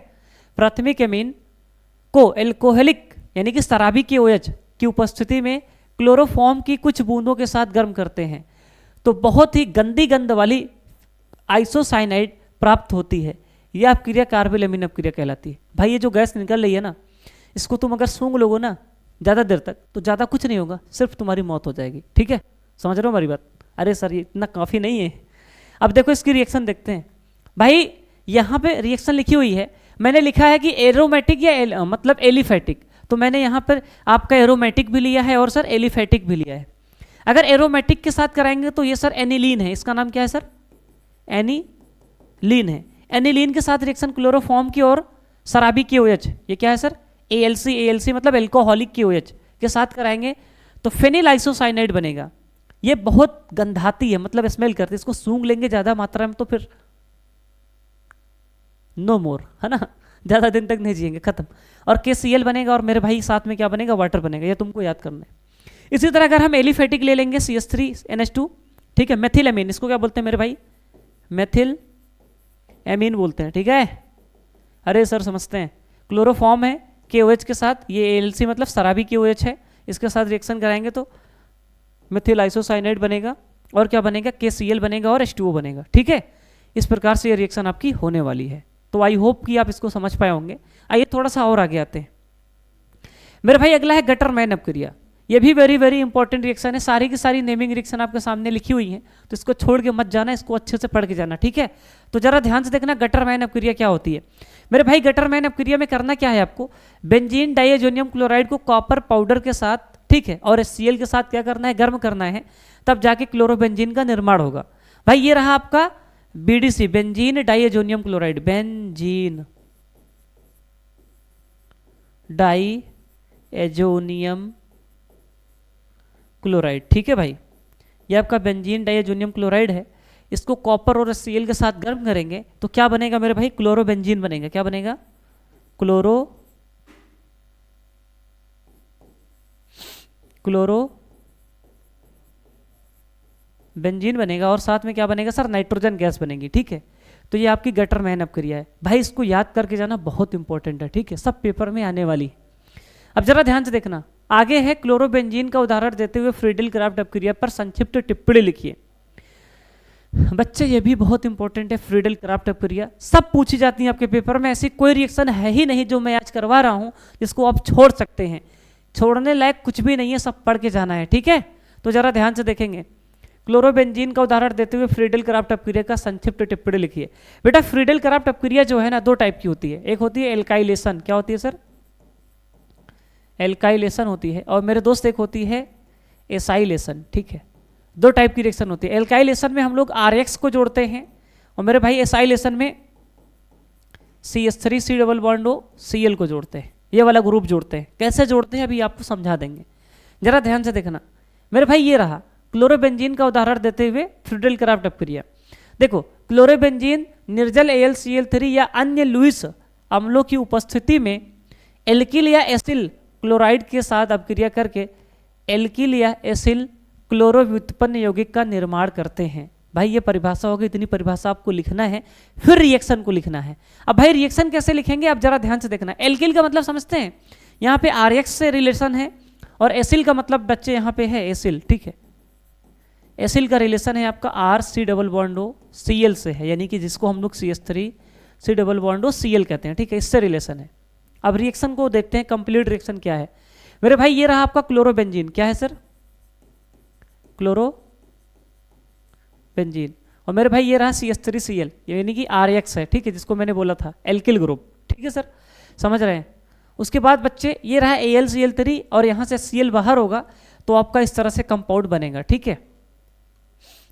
प्राथमिक एमीन को एल्कोहलिक यानी कि शराबी के OH की उपस्थिति में क्लोरोफॉर्म की कुछ बूंदों के साथ गर्म करते हैं तो बहुत ही गंदी गंध वाली आइसोसाइनाइड प्राप्त होती है। यह अपक्रिया कार्बिलेमीन अपक्रिया कहलाती है। भाई ये जो गैस निकल रही है ना, इसको तुम अगर सूंघ लोगे ना ज़्यादा देर तक तो ज़्यादा कुछ नहीं होगा, सिर्फ तुम्हारी मौत हो जाएगी। ठीक है, समझ रहे हो हमारी बात? अरे सर ये इतना काफ़ी नहीं है। अब देखो इसकी रिएक्शन देखते हैं भाई। यहाँ पे रिएक्शन लिखी हुई है, मैंने लिखा है कि एरोमेटिक या मतलब एलिफेटिक, तो मैंने यहाँ पर आपका एरोमेटिक भी लिया है और सर एलिफेटिक भी लिया है। अगर एरोमेटिक के साथ कराएंगे तो ये सर एनिलीन है, इसका नाम क्या है सर? एनिलीन है। एनिलीन के साथ रिएक्शन क्लोरोफॉर्म की और शराबी की OH, ये क्या है सर? ALC मतलब एल्कोहलिक की OH के साथ कराएंगे तो फेनिल आइसोसाइनाइड बनेगा। ये बहुत गंधाती है, मतलब स्मेल करती है, इसको सूंघ लेंगे ज़्यादा मात्रा में तो फिर नो मोर, है ना, ज़्यादा दिन तक नहीं जिएंगे, खत्म। और KCl बनेगा और मेरे भाई साथ में क्या बनेगा? वाटर बनेगा। ये तुमको याद करना है। इसी तरह अगर हम एलिफेटिक ले लेंगे CH3NH2, ठीक है, मेथिल एमीन, इसको क्या बोलते हैं मेरे भाई? मेथिल एमीन बोलते हैं। ठीक है, अरे सर समझते हैं, क्लोरोफॉर्म है KOH के साथ, ये ALC मतलब शराबी KOH है, इसके साथ रिएक्शन कराएंगे तो मेथिल आइसोसाइनाइड बनेगा और क्या बनेगा? KCl बनेगा और H2O बनेगा। ठीक है, इस प्रकार से ये रिएक्शन आपकी होने वाली है। तो आई होप कि आप इसको समझ पाए होंगे। आइए थोड़ा सा और आगे आते हैं मेरे भाई। अगला है गटरमैन अपक्रिया। ये भी वेरी वेरी इंपॉर्टेंट रिएक्शन है, सारी की सारी नेमिंग रिएक्शन आपके सामने लिखी हुई है, तो इसको छोड़ के मत जाना, इसको अच्छे से पढ़ के जाना। ठीक है, तो जरा ध्यान से देखना गटरमैन अपक्रिया क्या होती है मेरे भाई। गटरमैन अपक्रिया में करना क्या है आपको? बेंजीन डाइअजोनियम क्लोराइड को कॉपर पाउडर के साथ, ठीक है, और HCl के साथ क्या करना है? गर्म करना है, तब जाके क्लोरोबेंजीन का निर्माण होगा। भाई ये रहा आपका BDC, benzene diazonium chloride, benzene diazonium chloride. ठीक है भाई, ये आपका बेंजीन डाइअजोनियम क्लोराइड है, इसको कॉपर और HCl के साथ गर्म करेंगे तो क्या बनेगा मेरे भाई? क्लोरोबेंजीन बनेगा। क्या बनेगा? क्लोरोबेंजीन बनेगा और साथ में क्या बनेगा सर? नाइट्रोजन गैस बनेगी। ठीक है, तो ये आपकी गटरमैन अपक्रिया है भाई, इसको याद करके जाना, बहुत इंपॉर्टेंट है। ठीक है, सब पेपर में आने वाली। अब जरा ध्यान से देखना, आगे है क्लोरोबेंजीन का उदाहरण देते हुए फ्रीडल क्राफ्ट अपक्रिया पर संक्षिप्त टिप्पणी लिखिए। बच्चे ये भी बहुत इंपॉर्टेंट है, फ्रीडल क्राफ्ट अपक्रिया सब पूछी जाती है आपके पेपर में। ऐसी कोई रिएक्शन है ही नहीं जो मैं आज करवा रहा हूं जिसको आप छोड़ सकते हैं, छोड़ने लायक कुछ भी नहीं है, सब पढ़ के जाना है। ठीक है, तो जरा ध्यान से देखेंगे, क्लोरोबेंजीन का उदाहरण देते हुए फ्रीडल क्राफ्ट अपक्रिया का संक्षिप्त टिप्पणी लिखिए। बेटा फ्रीडल क्राफ्ट अपक्रिया जो है ना, 2 टाइप की होती है, एक होती है एल्काइलेशन, क्या होती है सर? एल्काइलेशन होती है, और मेरे दोस्त एक होती है एसाइलेशन। ठीक है, 2 टाइप की रिएक्शन होती है। एल्काइलेशन में हम लोग RX को जोड़ते हैं और मेरे भाई एसाइलेशन में CH3C डबल बॉन्ड Cl को जोड़ते हैं, ये वाला ग्रुप जोड़ते हैं। कैसे जोड़ते हैं अभी आपको समझा देंगे, जरा ध्यान से देखना मेरे भाई। ये रहा क्लोरोबेंजीन का उदाहरण देते हुए फ्रीडल क्राफ्ट अपक्रिया। देखो क्लोरोबेंजीन निर्जल AlCl3 या अन्य लुईस अम्लों की उपस्थिति में एल्किल या एसिल क्लोराइड के साथ अपक्रिया करके एल्किल या एसिल क्लोरो व्युत्पन्न यौगिक का निर्माण करते हैं। भाई ये परिभाषा होगी, इतनी परिभाषा आपको लिखना है, फिर रिएक्शन को लिखना है। अब भाई रिएक्शन कैसे लिखेंगे आप जरा ध्यान से देखना। एल्किल का मतलब समझते हैं, यहाँ पे आरएक्स से रिलेशन है, और एसिल का मतलब बच्चे यहाँ पे है एसिल, ठीक है। एसिल का रिलेशन है आपका R C double bond O C L से है, यानी कि जिसको हम लोग CH3 C double bond O Cl कहते हैं, ठीक है, इससे रिलेशन है। अब रिएक्शन को देखते हैं, कंप्लीट रिएक्शन क्या है मेरे भाई। ये रहा आपका क्लोरोबेंजीन, क्या है सर, क्लोरोबेंजीन। और मेरे भाई ये रहा CH3Cl, यानी कि RX है, ठीक है, जिसको मैंने बोला था एल्किल ग्रुप, ठीक है सर, समझ रहे हैं। उसके बाद बच्चे ये रहा AlCl3, और यहाँ से Cl बाहर होगा तो आपका इस तरह से कंपाउंड बनेगा, ठीक है,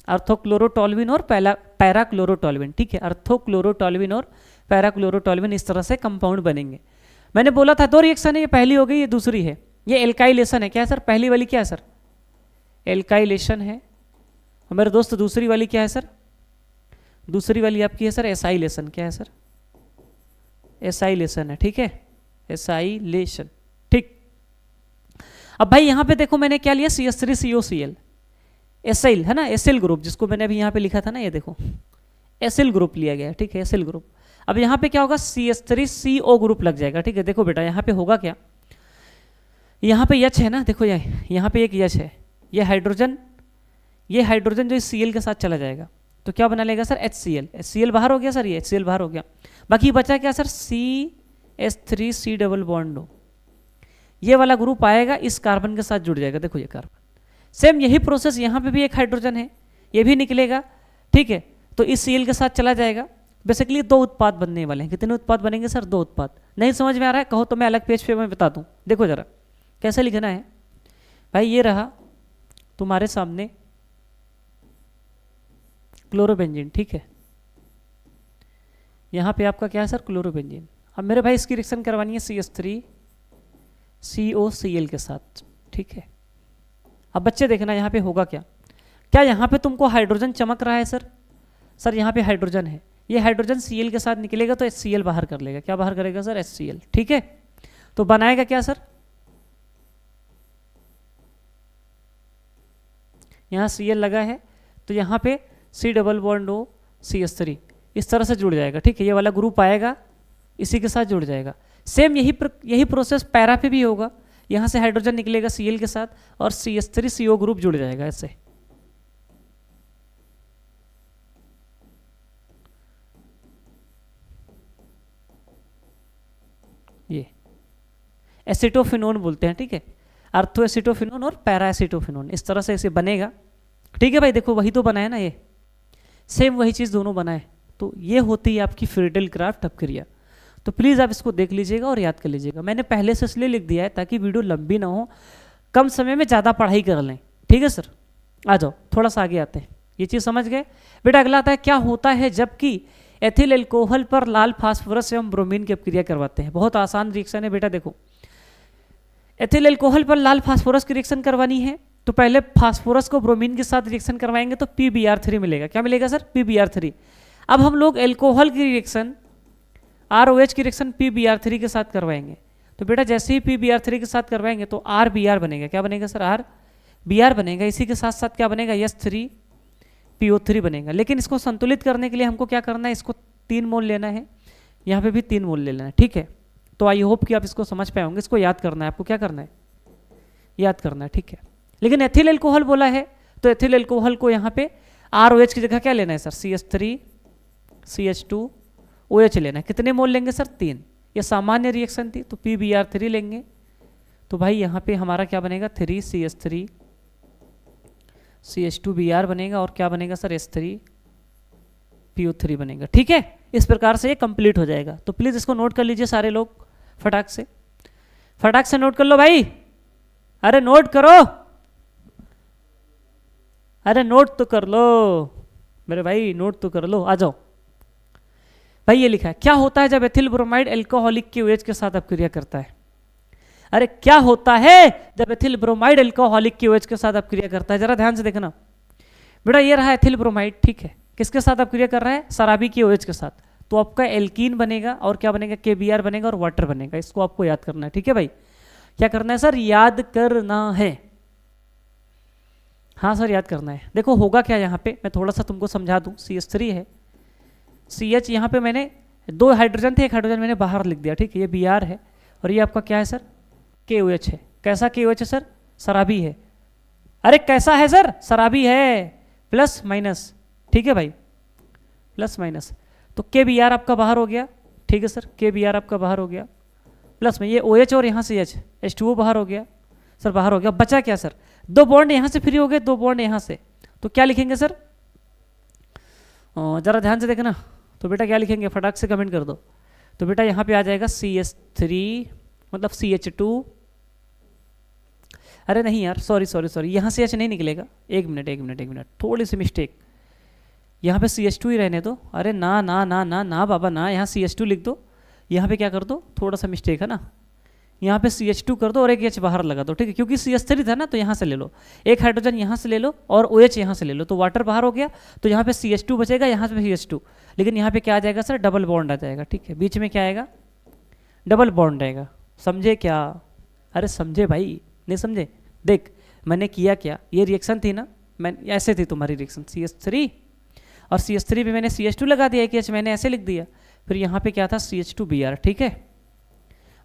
अर्थोक्लोरोटोल्विन और पैराक्लोरोटोल्विन, ठीक है, अर्थोक्लोरोटोल्विन और पैराक्लोरोटोल्विन, इस तरह से कंपाउंड बनेंगे। मैंने बोला था 2 रिएक्शन है, ये पहली हो गई, ये दूसरी है, ये एल्काइलेशन है। क्या है सर, पहली वाली क्या है सर, एल्काइलेशन है। और मेरे दोस्त दूसरी वाली क्या है सर, दूसरी वाली आपकी है सर एसाइलेशन। क्या है सर, एसाइलेशन है, ठीक है, एसाइलेशन, ठीक। अब भाई यहाँ पे देखो मैंने क्या लिया, CH3COCl, एसाइल है ना, एसिल ग्रुप, जिसको मैंने अभी यहाँ पे लिखा था ना, ये देखो एसिल ग्रुप लिया गया, ठीक है, एसिल ग्रुप। अब यहाँ पे क्या होगा, CH3CO ग्रुप लग जाएगा, ठीक है। देखो बेटा यहाँ पे होगा क्या, यहाँ पे H है ना, देखो यहाँ पे एक H है, ये हाइड्रोजन जो इस Cl के साथ चला जाएगा तो क्या बना लेगा सर, HCl बाहर हो गया सर, ये HCl बाहर हो गया। बाकी बचा क्या sir, CH3C double bond O, ये वाला ग्रुप आएगा, इस कार्बन के साथ जुड़ जाएगा, देखो ये कार्बन। सेम यही प्रोसेस यहाँ पे भी एक हाइड्रोजन है, ये भी निकलेगा, ठीक है, तो इस Cl के साथ चला जाएगा। बेसिकली 2 उत्पाद बनने वाले हैं। कितने उत्पाद बनेंगे सर, 2 उत्पाद। नहीं समझ में आ रहा है, कहो तो मैं अलग पेज पे मैं बता दूं। देखो जरा कैसे लिखना है भाई, ये रहा तुम्हारे सामने क्लोरोबेंजीन, ठीक है, यहाँ पे आपका क्या है सर, क्लोरोबेंजीन। अब मेरे भाई इसकी रिएक्शन करवानी है CH3COCl के साथ, ठीक है। अब बच्चे देखना यहाँ पे होगा क्या, क्या यहाँ पे तुमको हाइड्रोजन चमक रहा है सर, सर यहाँ पे हाइड्रोजन है, ये हाइड्रोजन Cl के साथ निकलेगा तो HCl बाहर कर लेगा। क्या बाहर करेगा सर, HCl, ठीक है। तो बनाएगा क्या सर, यहाँ Cl लगा है तो यहाँ पे C double bond O CH3 इस तरह से जुड़ जाएगा, ठीक है, ये वाला ग्रुप आएगा, इसी के साथ जुड़ जाएगा। सेम यही प्रोसेस पैरा पे भी होगा, यहाँ से हाइड्रोजन निकलेगा Cl के साथ और CH3CO ग्रुप जुड़ जाएगा ऐसे। ये एसिटोफिनोन बोलते हैं, ठीक है, अर्थो एसिटोफिनोन और पैरा एसिटोफिनोन, इस तरह से इसे बनेगा, ठीक है भाई। देखो वही तो बनाया ना, ये सेम वही चीज़ दोनों बनाए। तो ये होती है आपकी फ्रीडल क्राफ्ट अपक्रिया। तो प्लीज़ आप इसको देख लीजिएगा और याद कर लीजिएगा। मैंने पहले से इसलिए लिख दिया है ताकि वीडियो लंबी ना हो, कम समय में ज़्यादा पढ़ाई कर लें, ठीक है सर। आ जाओ थोड़ा सा आगे आते हैं, ये चीज़ समझ गए बेटा। अगला आता है क्या होता है जबकि एथिल एल्कोहल पर लाल फास्फोरस एवं ब्रोमीन की अपक्रिया करवाते हैं। बहुत आसान रिएक्शन है बेटा। देखो एथिल एल्कोहल पर लाल फास्फोरस की रिएक्शन करवानी है तो पहले फास्फोरस को ब्रोमीन के साथ रिएक्शन करवाएंगे तो PbR3 मिलेगा। क्या मिलेगा सर, PbR3। अब हम लोग एल्कोहल की रिएक्शन ROH की रिएक्शन PbR3 के साथ करवाएंगे तो बेटा जैसे ही PbR3 के साथ करवाएंगे तो RBr बनेगा। क्या बनेगा सर, RBr बनेगा। इसी के साथ साथ क्या बनेगा, H3PO3 बनेगा। लेकिन इसको संतुलित करने के लिए हमको क्या करना है, इसको 3 मोल लेना है, यहाँ पे भी 3 मोल लेना है, ठीक है। तो आई होप कि आप इसको समझ पाए होंगे। इसको याद करना है आपको, क्या करना है, याद करना है, ठीक है। लेकिन एथिल एल्कोहल बोला है तो एथिल एल्कोहल को यहाँ पे ROH की जगह क्या लेना है सर, CH3 CH2OH लेना है। कितने मोल लेंगे सर, 3। ये सामान्य रिएक्शन थी तो PbR3 लेंगे तो भाई यहाँ पे हमारा क्या बनेगा, 3CH3 CH2Br बनेगा और क्या बनेगा सर, H3PO3 बनेगा, ठीक है। इस प्रकार से ये कंप्लीट हो जाएगा। तो प्लीज़ इसको नोट कर लीजिए सारे लोग, फटाक से नोट कर लो भाई। अरे नोट करो, अरे नोट तो कर लो मेरे भाई, नोट तो कर लो। आ जाओ भाई। ये लिखा है क्या होता है जब एथिल ब्रोमाइड एल्कोहलिक के OH के साथ अपक्रिया करता है। अरे क्या होता है जब एथिल ब्रोमाइड एल्कोहलिक के OH के साथ अपक्रिया करता है, जरा ध्यान से देखना बेटा। ये रहा एथिल ब्रोमाइड, ठीक है, किसके साथ अपक्रिया कर रहा है, शराबी के OH के साथ। तो आपका एल्कीन बनेगा और क्या बनेगा, KBr बनेगा और वाटर बनेगा। इसको आपको याद करना है, ठीक है भाई। क्या करना है सर, याद करना है। हाँ सर याद करना है। देखो होगा क्या यहाँ पे, मैं थोड़ा सा तुमको समझा दूँ। CH3 है, CH यहाँ पे मैंने 2 हाइड्रोजन थे, 1 हाइड्रोजन मैंने बाहर लिख दिया, ठीक है। ये Br है और ये आपका क्या है सर, KOH है। कैसा KOH है सर, शराबी है। अरे कैसा है सर, शराबी है, प्लस माइनस, ठीक है भाई, प्लस माइनस। तो KBr आपका बाहर हो गया, ठीक है सर, KBr आपका बाहर हो गया, प्लस में ये OH और यहाँ से H2O बाहर हो गया सर, बाहर हो गया। बचा क्या सर, 2 बॉन्ड यहाँ से फ्री हो गए, 2 बॉन्ड यहाँ से। तो क्या लिखेंगे सर, जरा ध्यान से देखना। तो बेटा क्या लिखेंगे, फटाक से कमेंट कर दो। तो बेटा यहाँ पे आ जाएगा CH3 मतलब CH2। अरे नहीं यार, सॉरी, यहाँ से H नहीं निकलेगा। एक मिनट, थोड़ी सी मिस्टेक, यहाँ पे CH2 ही रहने दो। अरे ना ना ना ना ना बाबा ना, यहाँ CH2 लिख दो, यहाँ पे क्या कर दो, थोड़ा सा मिस्टेक है ना, यहाँ पे CH2 कर दो और एक H बाहर लगा दो, ठीक है। क्योंकि CH3 था ना, तो यहाँ से ले लो, एक हाइड्रोजन यहाँ से ले लो और OH यहाँ से ले लो, तो वाटर बाहर हो गया। तो यहाँ पे CH2 बचेगा, यहाँ पे CH2, लेकिन यहाँ पे क्या आ जाएगा सर, डबल बॉन्ड आ जाएगा, ठीक है। बीच में क्या आएगा, डबल बॉन्ड आएगा। समझे क्या, अरे समझे भाई, नहीं समझे। देख मैंने किया क्या, ये रिएक्शन थी ना, मैं ऐसे थी तुम्हारी रिएक्शन, CH3 और CH3 पे मैंने CH2 लगा दिया कि H मैंने ऐसे लिख दिया। फिर यहाँ पे क्या था, CH2Br, ठीक है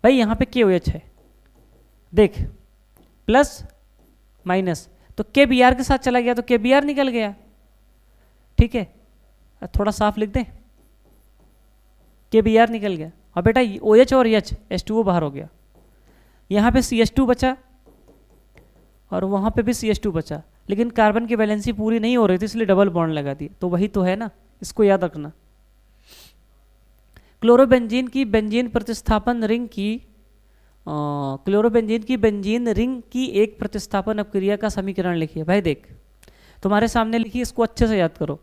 भाई। यहाँ पे KOH है, देख प्लस माइनस, तो KBr के साथ चला गया तो KBr निकल गया, ठीक है। थोड़ा साफ लिख दें, KBr निकल गया। और बेटा OH और H2O बाहर हो गया, यहाँ पे CH2 बचा और वहाँ पे भी CH2 बचा, लेकिन कार्बन की वैलेंसी पूरी नहीं हो रही थी, इसलिए डबल बॉन्ड लगा दिए। तो वही तो है ना, इसको याद रखना। क्लोरोबेंजीन की बेंजीन प्रतिस्थापन रिंग की क्लोरोबेंजीन की बेंजीन रिंग की एक प्रतिस्थापन अपक्रिया का समीकरण लिखिए। भाई देख तुम्हारे सामने लिखी, इसको अच्छे से याद करो।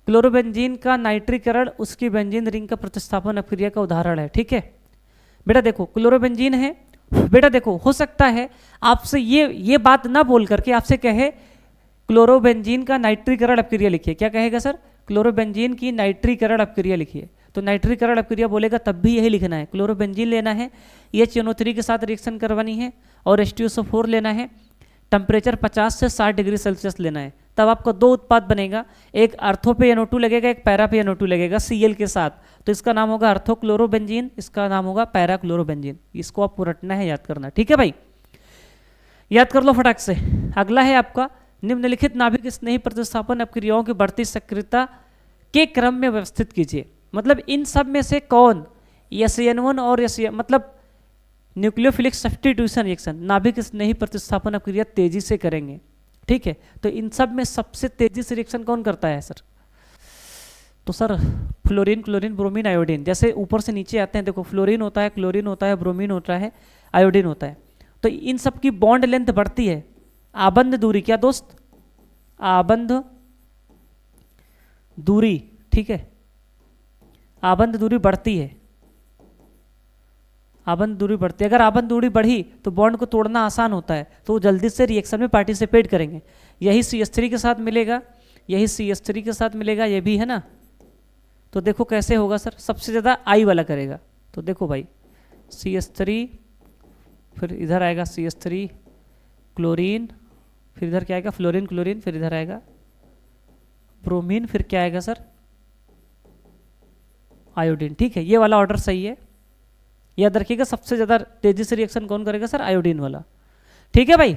क्लोरोबेंजीन का नाइट्रीकरण उसकी बेंजीन रिंग का प्रतिस्थापन अपक्रिया का उदाहरण है, ठीक है। बेटा देखो क्लोरोबेंजीन है, बेटा देखो हो सकता है आपसे ये बात ना बोल करके आपसे कहे क्लोरोबेंजीन का नाइट्रीकरण अपक्रिया लिखिए। क्या कहेगा सर, क्लोरोबेंजीन की नाइट्रीकरण अपक्रिया लिखिए। तो नाइट्रीकरण अपक्रिया बोलेगा तब भी यही लिखना है, क्लोरोबेंजीन लेना है, HNO3 के साथ रिएक्शन करवानी है और H2SO4 लेना है, टेम्परेचर 50 से 60 डिग्री सेल्सियस लेना है। तब आपको 2 उत्पाद बनेगा, एक अर्थो पे NO2 लगेगा, एक पैरा पे NO2 लगेगा Cl के साथ। तो इसका नाम होगा अर्थोक्लोरोबेंजीन, इसका नाम होगा पैराक्लोरोबेंजीन। इसको आपको रटना है, याद करना, ठीक है भाई, याद कर लो फटाक से। अगला है आपका, निम्नलिखित नाभिक स्नेही प्रतिस्थापन अपक्रियाओं की बढ़ती सक्रियता के क्रम में व्यवस्थित कीजिए। मतलब इन सब में से कौन SN1 और मतलब न्यूक्लियोफिलिक सब्स्टिट्यूशन रिएक्शन, नाभिक स्नेही प्रतिस्थापन अपक्रिया तेजी से करेंगे, ठीक है। तो इन सब में सबसे तेजी से रिएक्शन कौन करता है सर, तो sir fluorine, chlorine, bromine, iodine. जैसे ऊपर से नीचे आते हैं, देखो फ्लोरीन होता है, क्लोरीन होता है, ब्रोमीन होता है, आयोडीन होता है। तो इन सब की बॉन्ड लेंथ बढ़ती है, आबंध दूरी, क्या दोस्त, आबंध दूरी, ठीक है, आबंध दूरी बढ़ती है, आबंध दूरी बढ़ती है। अगर आबंध दूरी बढ़ी तो बॉन्ड को तोड़ना आसान होता है, तो वो जल्दी से रिएक्शन में पार्टिसिपेट करेंगे। यही CH3 के साथ मिलेगा, यही CH3 के साथ मिलेगा, ये भी है ना। तो देखो कैसे होगा सर, सबसे ज़्यादा I वाला करेगा। तो देखो भाई CH3, फिर इधर आएगा CH3 क्लोरीन, फिर इधर क्या आएगा फ्लोरीन क्लोरीन, फिर इधर आएगा ब्रोमीन, फिर क्या आएगा सर आयोडीन, ठीक है। ये वाला ऑर्डर सही है, याद रखिएगा। सबसे ज़्यादा तेजी से रिएक्शन कौन करेगा सर, आयोडीन वाला, ठीक है भाई,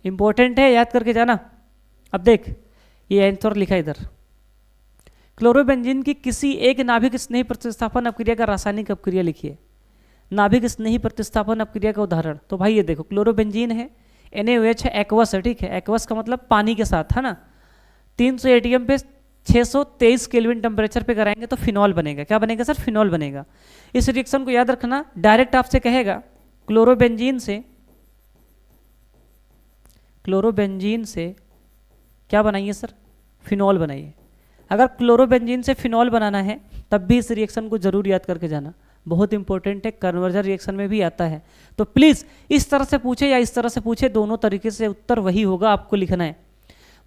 इंपॉर्टेंट है, याद करके जाना। अब देख ये आंसर लिखा इधर, क्लोरोबेंजीन की किसी एक नाभिक स्नेही प्रतिस्थापन अपक्रिया का रासायनिक अपक्रिया लिखिए। नाभिक स्नेही प्रतिस्थापन अपक्रिया का उदाहरण, तो भाई ये देखो क्लोरोबेंजीन है, NaOH है, एक्वस है, ठीक है। एक्वस का मतलब पानी के साथ, है ना। 300 ATM पे 623 केल्विन टेम्परेचर पे कराएंगे तो फिनॉल बनेगा। क्या बनेगा सर, फिनॉल बनेगा। इस रिएक्शन को याद रखना, डायरेक्ट आपसे कहेगा क्लोरोबेंजीन से क्या बनाइए सर, फिनॉल बनाइए। अगर क्लोरोबेंजीन से फिनॉल बनाना है तब भी इस रिएक्शन को जरूर याद करके जाना, बहुत इंपॉर्टेंट है, कन्वर्जन रिएक्शन में भी आता है। तो प्लीज़ इस तरह से पूछे या इस तरह से पूछे, दोनों तरीके से उत्तर वही होगा, आपको लिखना है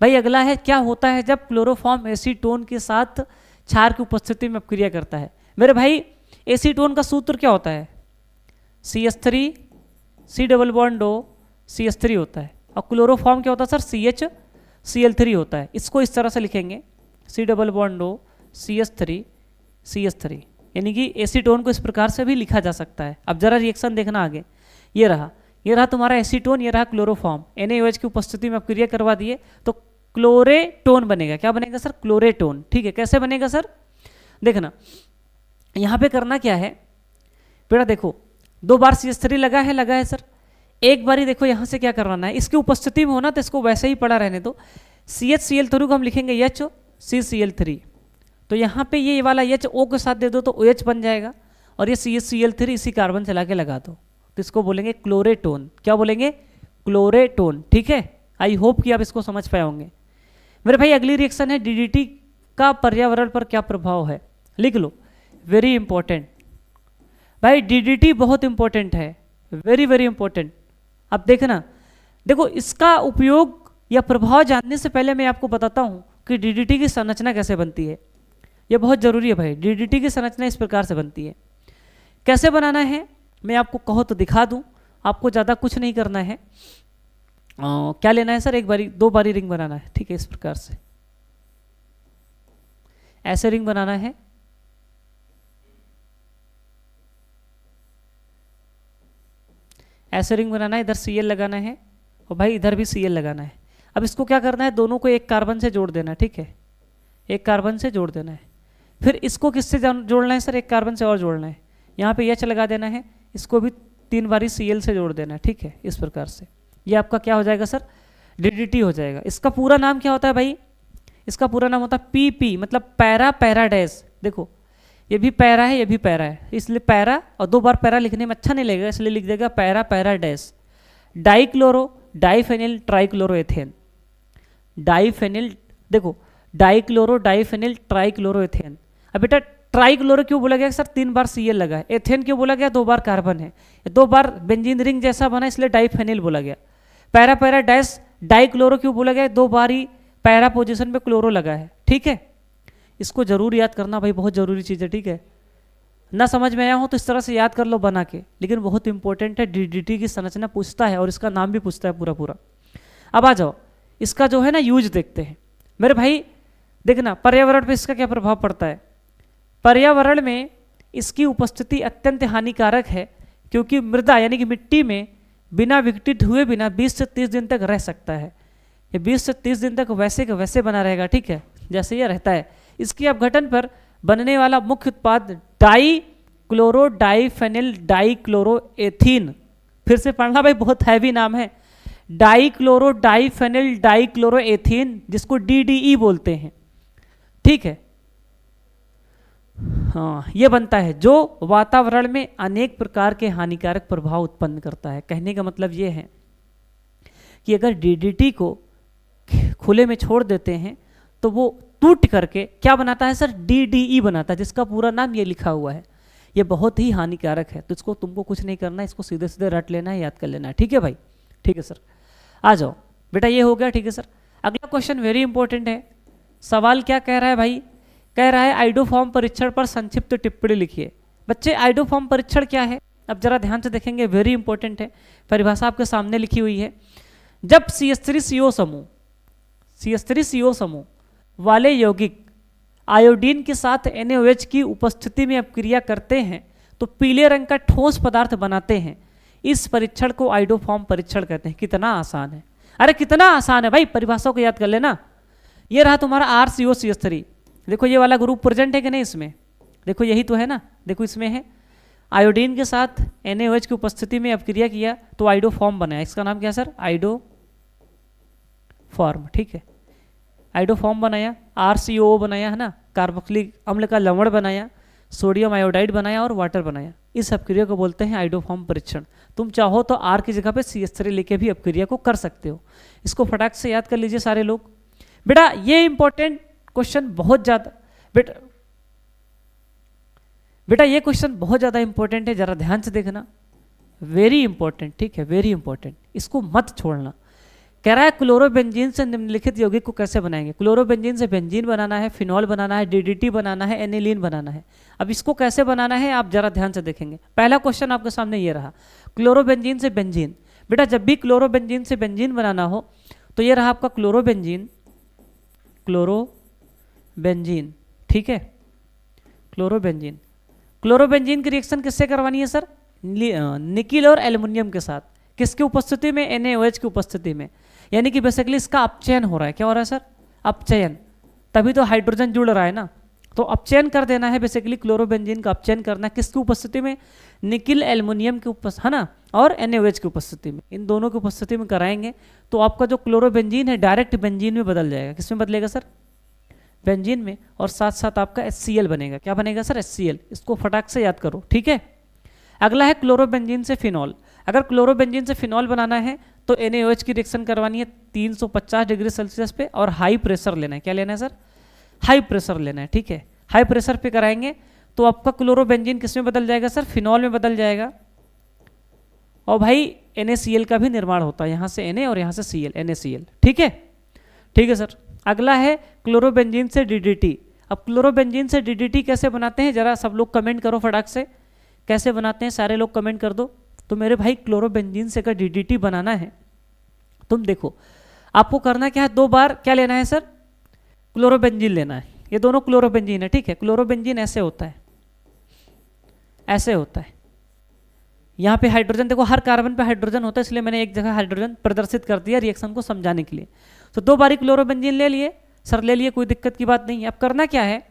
भाई। अगला है, क्या होता है जब क्लोरोफॉर्म एसीटोन के साथ क्षार की उपस्थिति में अपक्रिया करता है। मेरे भाई एसीटोन का सूत्र क्या होता है, CH3 C double bond O CH3 होता है। और क्लोरोफॉर्म क्या होता है सर, CH होता है। इसको इस तरह से लिखेंगे C double bond O CH3 यानी कि एसीटोन को इस प्रकार से भी लिखा जा सकता है। अब जरा रिएक्शन देखना आगे, ये रहा तुम्हारा एसीटोन, ये रहा क्लोरोफॉर्म। NaOH की उपस्थिति में अपक्रिया करवा दिए तो क्लोरेटोन बनेगा। क्या बनेगा सर, क्लोरेटोन। ठीक है, कैसे बनेगा सर, देखना यहाँ पे करना क्या है बेटा, देखो 2 बार CH3 लगा है सर, एक बार ही देखो यहाँ से क्या करवाना है, इसकी उपस्थिति में होना तो इसको वैसे ही पड़ा रहने दो। CHCl3 को हम लिखेंगे HO CCl3, तो यहाँ पे ये वाला H O के साथ दे दो तो OH बन जाएगा, और ये CHCl3 इसी कार्बन चला के लगा दो तो इसको बोलेंगे क्लोरेटोन। क्या बोलेंगे, क्लोरेटोन। ठीक है, आई होप कि आप इसको समझ पाए होंगे। मेरे भाई अगली रिएक्शन है DDT का पर्यावरण पर क्या प्रभाव है, लिख लो, वेरी इंपॉर्टेंट भाई, DDT बहुत इंपॉर्टेंट है, वेरी वेरी इंपॉर्टेंट। अब देखना, देखो इसका उपयोग या प्रभाव जानने से पहले मैं आपको बताता हूं कि DDT की संरचना कैसे बनती है। यह बहुत जरूरी है भाई। DDT की संरचना इस प्रकार से बनती है, कैसे बनाना है मैं आपको कहो तो दिखा दूं, आपको ज़्यादा कुछ नहीं करना है। क्या लेना है सर, 2 बारी रिंग बनाना है। ठीक है, इस प्रकार से ऐसे रिंग बनाना है, ऐसे रिंग बनाना है, इधर Cl लगाना है और भाई इधर भी Cl लगाना है। अब इसको क्या करना है, दोनों को एक कार्बन से जोड़ देना है। ठीक है, एक कार्बन से जोड़ देना है। फिर इसको किससे जोड़ना है सर, एक कार्बन से और जोड़ना है, यहाँ पे H लगा देना है, इसको भी 3 बारी Cl से जोड़ देना है। ठीक है, इस प्रकार से ये आपका क्या हो जाएगा सर, DDT हो जाएगा। इसका पूरा नाम क्या होता है भाई, इसका पूरा नाम होता है PP, मतलब पैरा डैश। देखो ये भी पैरा है, ये भी पैरा है, इसलिए पैरा, और 2 बार पैरा लिखने में अच्छा नहीं लगेगा इसलिए लिख देगा para dash. Dichloro diphenyl trichloroethane, diphenyl, देखो डाइक्लोरो डाइफेनिल ट्राइक्लोरोएथेन। अब बेटा ट्राइक्लोरो क्यों बोला गया सर, 3 बार Cl लगा है। एथेन क्यों बोला गया, 2 बार कार्बन है, 2 बार बेंजीन रिंग जैसा बना इसलिए डाइफेनिल बोला गया। पैरा डैश डाइक्लोरो क्यों बोला गया, 2 बार ही पैरा पोजीशन पे क्लोरो लगा है। ठीक है, इसको जरूर याद करना भाई, बहुत जरूरी चीज़ है। ठीक है, ना समझ में आया हो तो इस तरह से याद कर लो बना के, लेकिन बहुत इंपॉर्टेंट है। DDT की संरचना पूछता है और इसका नाम भी पूछता है पूरा। अब आ जाओ, इसका जो है ना यूज देखते हैं मेरे भाई। देखना पर्यावरण पे इसका क्या प्रभाव पड़ता है। पर्यावरण में इसकी उपस्थिति अत्यंत हानिकारक है, क्योंकि मृदा यानी कि मिट्टी में बिना विघटित हुए बिना 20 से 30 दिन तक रह सकता है। ये 20 से 30 दिन तक वैसे का वैसे बना रहेगा। ठीक है, जैसे ये रहता है। इसके अपघटन पर बनने वाला मुख्य उत्पाद डाइक्लोरो डाइफेनिल डाइक्लोरोएथीन, फिर से पढ़ना भाई, बहुत हैवी नाम है, डाइक्लोरो डाइफेनिल डाइक्लोरोएथीन, जिसको DDE बोलते हैं। ठीक है, हाँ ये बनता है, जो वातावरण में अनेक प्रकार के हानिकारक प्रभाव उत्पन्न करता है। कहने का मतलब ये है कि अगर DDT को खुले में छोड़ देते हैं तो वो टूट करके क्या बनाता है सर, DDE बनाता है, जिसका पूरा नाम ये लिखा हुआ है। ये बहुत ही हानिकारक है, तो इसको तुमको कुछ नहीं करना है, इसको सीधे सीधे रट लेना है, याद कर लेना है। ठीक है भाई, ठीक है सर। आ जाओ बेटा, ये हो गया। ठीक है सर, अगला क्वेश्चन वेरी इंपॉर्टेंट है। सवाल क्या कह रहा है भाई, कह रहा है आइडोफॉर्म परीक्षण पर संक्षिप्त टिप्पणी लिखिए। बच्चे आइडोफॉर्म परीक्षण क्या है, अब जरा ध्यान से देखेंगे, वेरी इंपॉर्टेंट है। परिभाषा आपके सामने लिखी हुई है। जब CH3CO समूह वाले यौगिक आयोडीन के साथ NaOH की उपस्थिति में अपक्रिया करते हैं तो पीले रंग का ठोस पदार्थ बनाते हैं। इस परीक्षण को आइडोफॉर्म परीक्षण कहते हैं। कितना आसान है, अरे कितना आसान है भाई, परिभाषा को याद कर लेना। ये रहा तुम्हारा RCOCH3। देखो ये वाला ग्रुप प्रेजेंट है कि नहीं इसमें, देखो यही तो है ना, देखो इसमें है आयोडीन के साथ NaOH की उपस्थिति में अपक्रिया किया तो आइडोफॉर्म बनाया। इसका नाम क्या है सर, आइडोफॉर्म। ठीक है, आइडोफॉर्म बनाया, RCOO बनाया है ना, कार्बोक्सिलिक अम्ल का लवण बनाया, सोडियम आयोडाइड बनाया और वाटर बनाया। इस अपक्रिया को बोलते हैं आइडोफॉर्म परीक्षण। तुम चाहो तो R की जगह पे CH3 लेके भी अपक्रिया को कर सकते हो। इसको फटाक से याद कर लीजिए सारे लोग। बेटा ये इंपॉर्टेंट क्वेश्चन बहुत ज़्यादा, बेटा ये क्वेश्चन बहुत ज़्यादा इंपॉर्टेंट है, जरा ध्यान से देखना, वेरी इंपॉर्टेंट। ठीक है, वेरी इंपॉर्टेंट, इसको मत छोड़ना। कह रहा है क्लोरोबेंजीन से निम्नलिखित यौगिक को कैसे बनाएंगे। क्लोरोबेंजीन से बेंजीन बनाना है, फिनॉल बनाना है, DDT बनाना है, एनिलीन बनाना है। अब इसको कैसे बनाना है आप जरा ध्यान से देखेंगे। पहला क्वेश्चन आपके सामने ये रहा, क्लोरोबेंजीन से बेंजीन। बेटा जब भी क्लोरोबेंजीन से बेंजीन बनाना हो तो ये रहा आपका क्लोरोबेंजीन, क्लोरोबेंजीन, ठीक है, क्लोरोबेंजीन। क्लोरोबेंजीन की रिएक्शन किससे करवानी है सर? निकिल और एल्युमिनियम के साथ, किसकी उपस्थिति में? NaOH की उपस्थिति में। यानी कि बेसिकली इसका अपचयन हो रहा है। क्या हो रहा है सर? अपचयन, तभी तो हाइड्रोजन जुड़ रहा है ना। तो अपचयन कर देना है, बेसिकली क्लोरोबेंजीन का अपचयन करना है किसकी उपस्थिति में? निकिल एल्युमिनियम की उपस्थिति, है ना, और NaOH की उपस्थिति में, इन दोनों की उपस्थिति में कराएंगे तो आपका जो क्लोरोबेंजीन है डायरेक्ट बेंजीन में बदल जाएगा। किसमें बदलेगा सर? बेंजीन में। और साथ साथ आपका HCl बनेगा। क्या बनेगा सर? HCl। इसको फटाक से याद करो, ठीक है। अगला है क्लोरोबेंजीन से फिनॉल। अगर क्लोरोबेंजीन से फिनॉल बनाना है तो NaOH की रिएक्शन करवानी है 350 डिग्री सेल्सियस पे और हाई प्रेशर लेना है। क्या लेना है सर? हाई प्रेशर लेना है, ठीक है। हाई प्रेशर पे कराएंगे तो आपका क्लोरोबेंजीन किस में बदल जाएगा सर? फिनॉल में बदल जाएगा। और भाई NaCl का भी निर्माण होता है, यहाँ से Na और यहाँ से Cl, NaCl, ठीक है। ठीक है सर। अगला है क्लोरोबेंजीन से DDT। अब क्लोरोबेंजीन से DDT कैसे बनाते हैं जरा सब लोग कमेंट करो फटाक से, कैसे बनाते हैं सारे लोग कमेंट कर दो। तो मेरे भाई क्लोरोबेंजीन से अगर DDT बनाना है, तुम देखो आपको करना क्या है, 2 बार क्या लेना है सर? क्लोरोबेंजीन लेना है। ये दोनों क्लोरोबेंजीन है, ठीक है। क्लोरोबेंजीन ऐसे होता है, ऐसे होता है। यहाँ पे हाइड्रोजन देखो, हर कार्बन पे हाइड्रोजन होता है, इसलिए मैंने एक जगह हाइड्रोजन प्रदर्शित कर दिया रिएक्शन को समझाने के लिए। तो 2 बारी क्लोरोबेंजीन ले लिए सर, ले लिए, कोई दिक्कत की बात नहीं है। अब करना क्या है,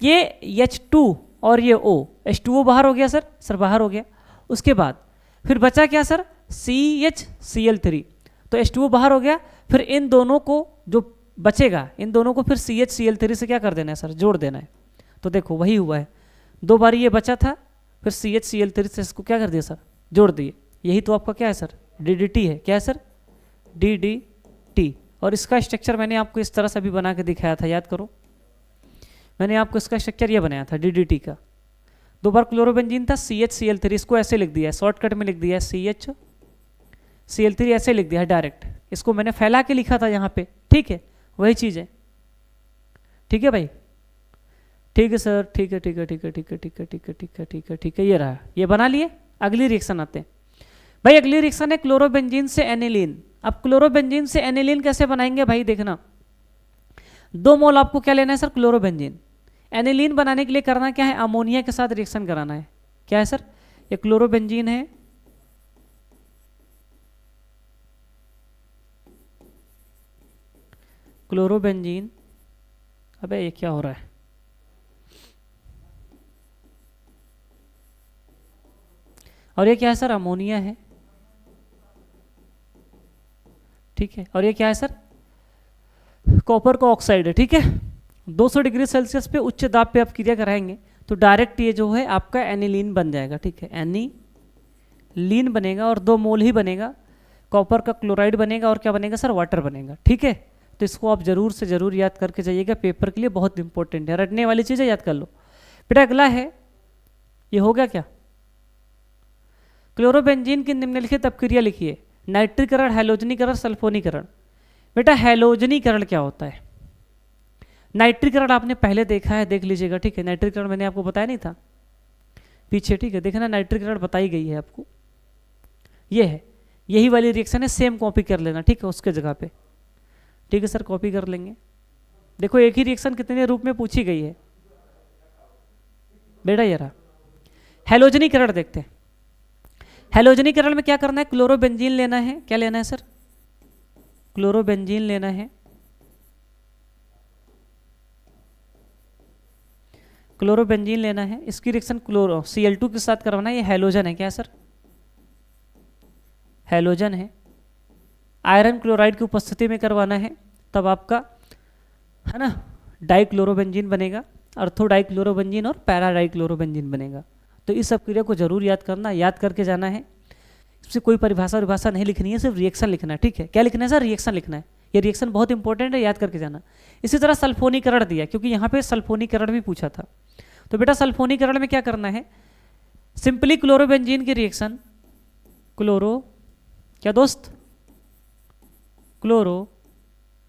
ये H2 और ये O, H2O बाहर हो गया सर बाहर हो गया। उसके बाद फिर बचा क्या सर? CHCl3। तो H2O बाहर हो गया, फिर इन दोनों को जो बचेगा, इन दोनों को फिर CHCl3 से क्या कर देना है सर? जोड़ देना है। तो देखो वही हुआ है, 2 बारी ये बचा था, फिर CHCl3 से इसको क्या कर दिया सर? जोड़ दिए। यही तो आपका क्या है सर? DDT है। क्या है सर? DDT। और इसका स्ट्रक्चर मैंने आपको इस तरह से अभी बना के दिखाया था, याद करो। मैंने आपको इसका स्ट्रक्चर ये बनाया था DDT का। 2 बार क्लोरोबेंजीन था, CHCl3, इसको ऐसे लिख दिया है, शॉर्टकट में लिख दिया है CHCl3 ऐसे लिख दिया है डायरेक्ट। इसको मैंने फैला के लिखा था यहाँ पे, ठीक है, वही चीज़ है। ठीक है भाई, ठीक है सर, ठीक है ठीक है ठीक है ठीक है ठीक है ठीक है ठीक है ठीक है ठीक है, ये रहा, ये बना लिए। अगली रिएक्शन आते हैं भाई। अगली रिएक्शन है क्लोरोबेंजीन से एनिलीन। अब क्लोरोबेंजीन से एनिलीन कैसे बनाएंगे भाई? देखना, 2 मोल आपको क्या लेना है सर? क्लोरोबेंजीन। एनिलीन बनाने के लिए करना क्या है? अमोनिया के साथ रिएक्शन कराना है। क्या है सर? ये क्लोरोबेंजीन है, क्लोरोबेंजीन। अबे ये क्या हो रहा है? और ये क्या है सर? अमोनिया है, ठीक है। और ये क्या है सर? कॉपर का ऑक्साइड है, ठीक है। 200 डिग्री सेल्सियस पे उच्च दाब पे आप क्रिया कराएंगे तो डायरेक्ट ये जो है आपका एनिलीन बन जाएगा, ठीक है। एनिलीन बनेगा और 2 मोल ही बनेगा। कॉपर का क्लोराइड बनेगा और क्या बनेगा सर? वाटर बनेगा, ठीक है। तो इसको आप जरूर से जरूर याद करके जाइएगा, पेपर के लिए बहुत इंपॉर्टेंट है, रटने वाली चीज़ें याद कर लो बेटा। अगला है, ये हो गया क्या? क्लोरोबेंजीन की निम्नलिखित अपक्रिया लिखिए। नाइट्रीकरण, हैलोजनीकरण, सल्फोनीकरण। बेटा हैलोजनीकरण क्या होता है? नाइट्रीकरण आपने पहले देखा है, देख लीजिएगा, ठीक है। नाइट्रीकरण मैंने आपको बताया नहीं था पीछे, ठीक है, देखना नाइट्रीकरण बताई गई है आपको। ये है, यही वाली रिएक्शन है, सेम कॉपी कर लेना, ठीक है, उसके जगह पे, ठीक है सर, कॉपी कर लेंगे। देखो एक ही रिएक्शन कितने रूप में पूछी गई है बेटा, ये रहा। हैलोजनीकरण देखते हैं। हैलोजनीकरण में क्या करना है? क्लोरोबेंजीन लेना है। क्या लेना है सर? क्लोरोबेंजीन लेना है, क्लोरोबेंजीन लेना है। इसकी रिएक्शन Cl2 के साथ करवाना है। ये हैलोजन है, क्या है सर? हैलोजन है। आयरन क्लोराइड की उपस्थिति में करवाना है, तब आपका है ना डाइक्लोरोबेंजीन बनेगा, अर्थो डाइक्लोरोबेंजीन और पैरा डाइक्लोरोबेंजीन बनेगा। तो इस सब क्रिया को जरूर याद करना, याद करके जाना है। इससे कोई परिभाषा नहीं लिखनी है, सिर्फ रिएक्शन लिखना है, ठीक है। क्या लिखना है सर? रिएक्शन लिखना है। ये रिएक्शन बहुत इंपॉर्टेंट है, याद करके जाना। इसी तरह सल्फोनीकरण दिया, क्योंकि यहाँ पे सल्फोनीकरण भी पूछा था। तो बेटा सल्फोनीकरण में क्या करना है? सिंपली क्लोरोबेंजीन की रिएक्शन, क्लोरो, क्या दोस्त? क्लोरो,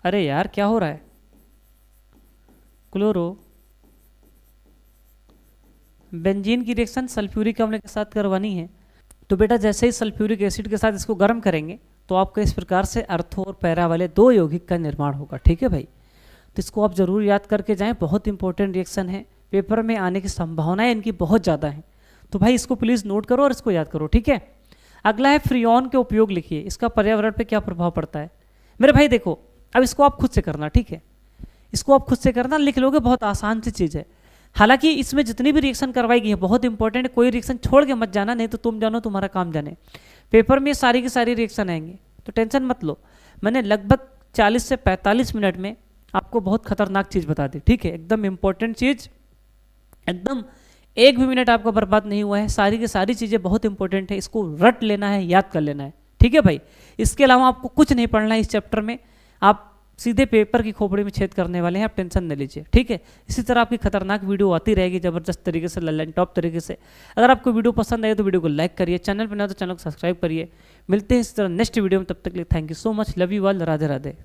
अरे यार क्या हो रहा है? क्लोरो बेंजीन की रिएक्शन सल्फ्यूरिक अम्ल के साथ करवानी है। तो बेटा जैसे ही सल्फ्यूरिक एसिड के साथ इसको गर्म करेंगे तो आपका इस प्रकार से अर्थो और पैरा वाले 2 यौगिक का निर्माण होगा। ठीक है भाई, तो इसको आप जरूर याद करके जाएं, बहुत इंपॉर्टेंट रिएक्शन है, पेपर में आने की संभावनाएं इनकी बहुत ज़्यादा हैं। तो भाई इसको प्लीज़ नोट करो और इसको याद करो। ठीक है, अगला है फ्रीऑन के उपयोग लिखिए, इसका पर्यावरण पे क्या प्रभाव पड़ता है। मेरे भाई देखो, अब इसको आप खुद से करना, ठीक है, इसको आप खुद से करना, लिख लोगे, बहुत आसान सी चीज़ है। हालांकि इसमें जितनी भी रिएक्शन करवाई गई है बहुत इंपॉर्टेंट है, कोई रिएक्शन छोड़ के मत जाना, नहीं तो तुम जानो तुम्हारा काम जाने। पेपर में सारी की सारी रिएक्शन आएंगे, तो टेंशन मत लो। मैंने लगभग 40 से 45 मिनट में आपको बहुत खतरनाक चीज़ बता दी। ठीक है, एकदम इंपॉर्टेंट चीज़, एकदम एक भी मिनट आपका बर्बाद नहीं हुआ है, सारी की सारी चीज़ें बहुत इंपॉर्टेंट है, इसको रट लेना है, याद कर लेना है। ठीक है भाई, इसके अलावा आपको कुछ नहीं पढ़ना है इस चैप्टर में, आप सीधे पेपर की खोपड़ी में छेद करने वाले हैं, आप टेंशन न लीजिए। ठीक है, इसी तरह आपकी खतरनाक वीडियो आती रहेगी ज़बरदस्त तरीके से, लल्लन टॉप तरीके से। अगर आपको वीडियो पसंद आए तो वीडियो को लाइक करिए, चैनल पर ना तो चैनल को सब्सक्राइब करिए। मिलते हैं इस तरह नेक्स्ट वीडियो में, तब तक के लिए thank you so much, love you all, Radhe Radhe.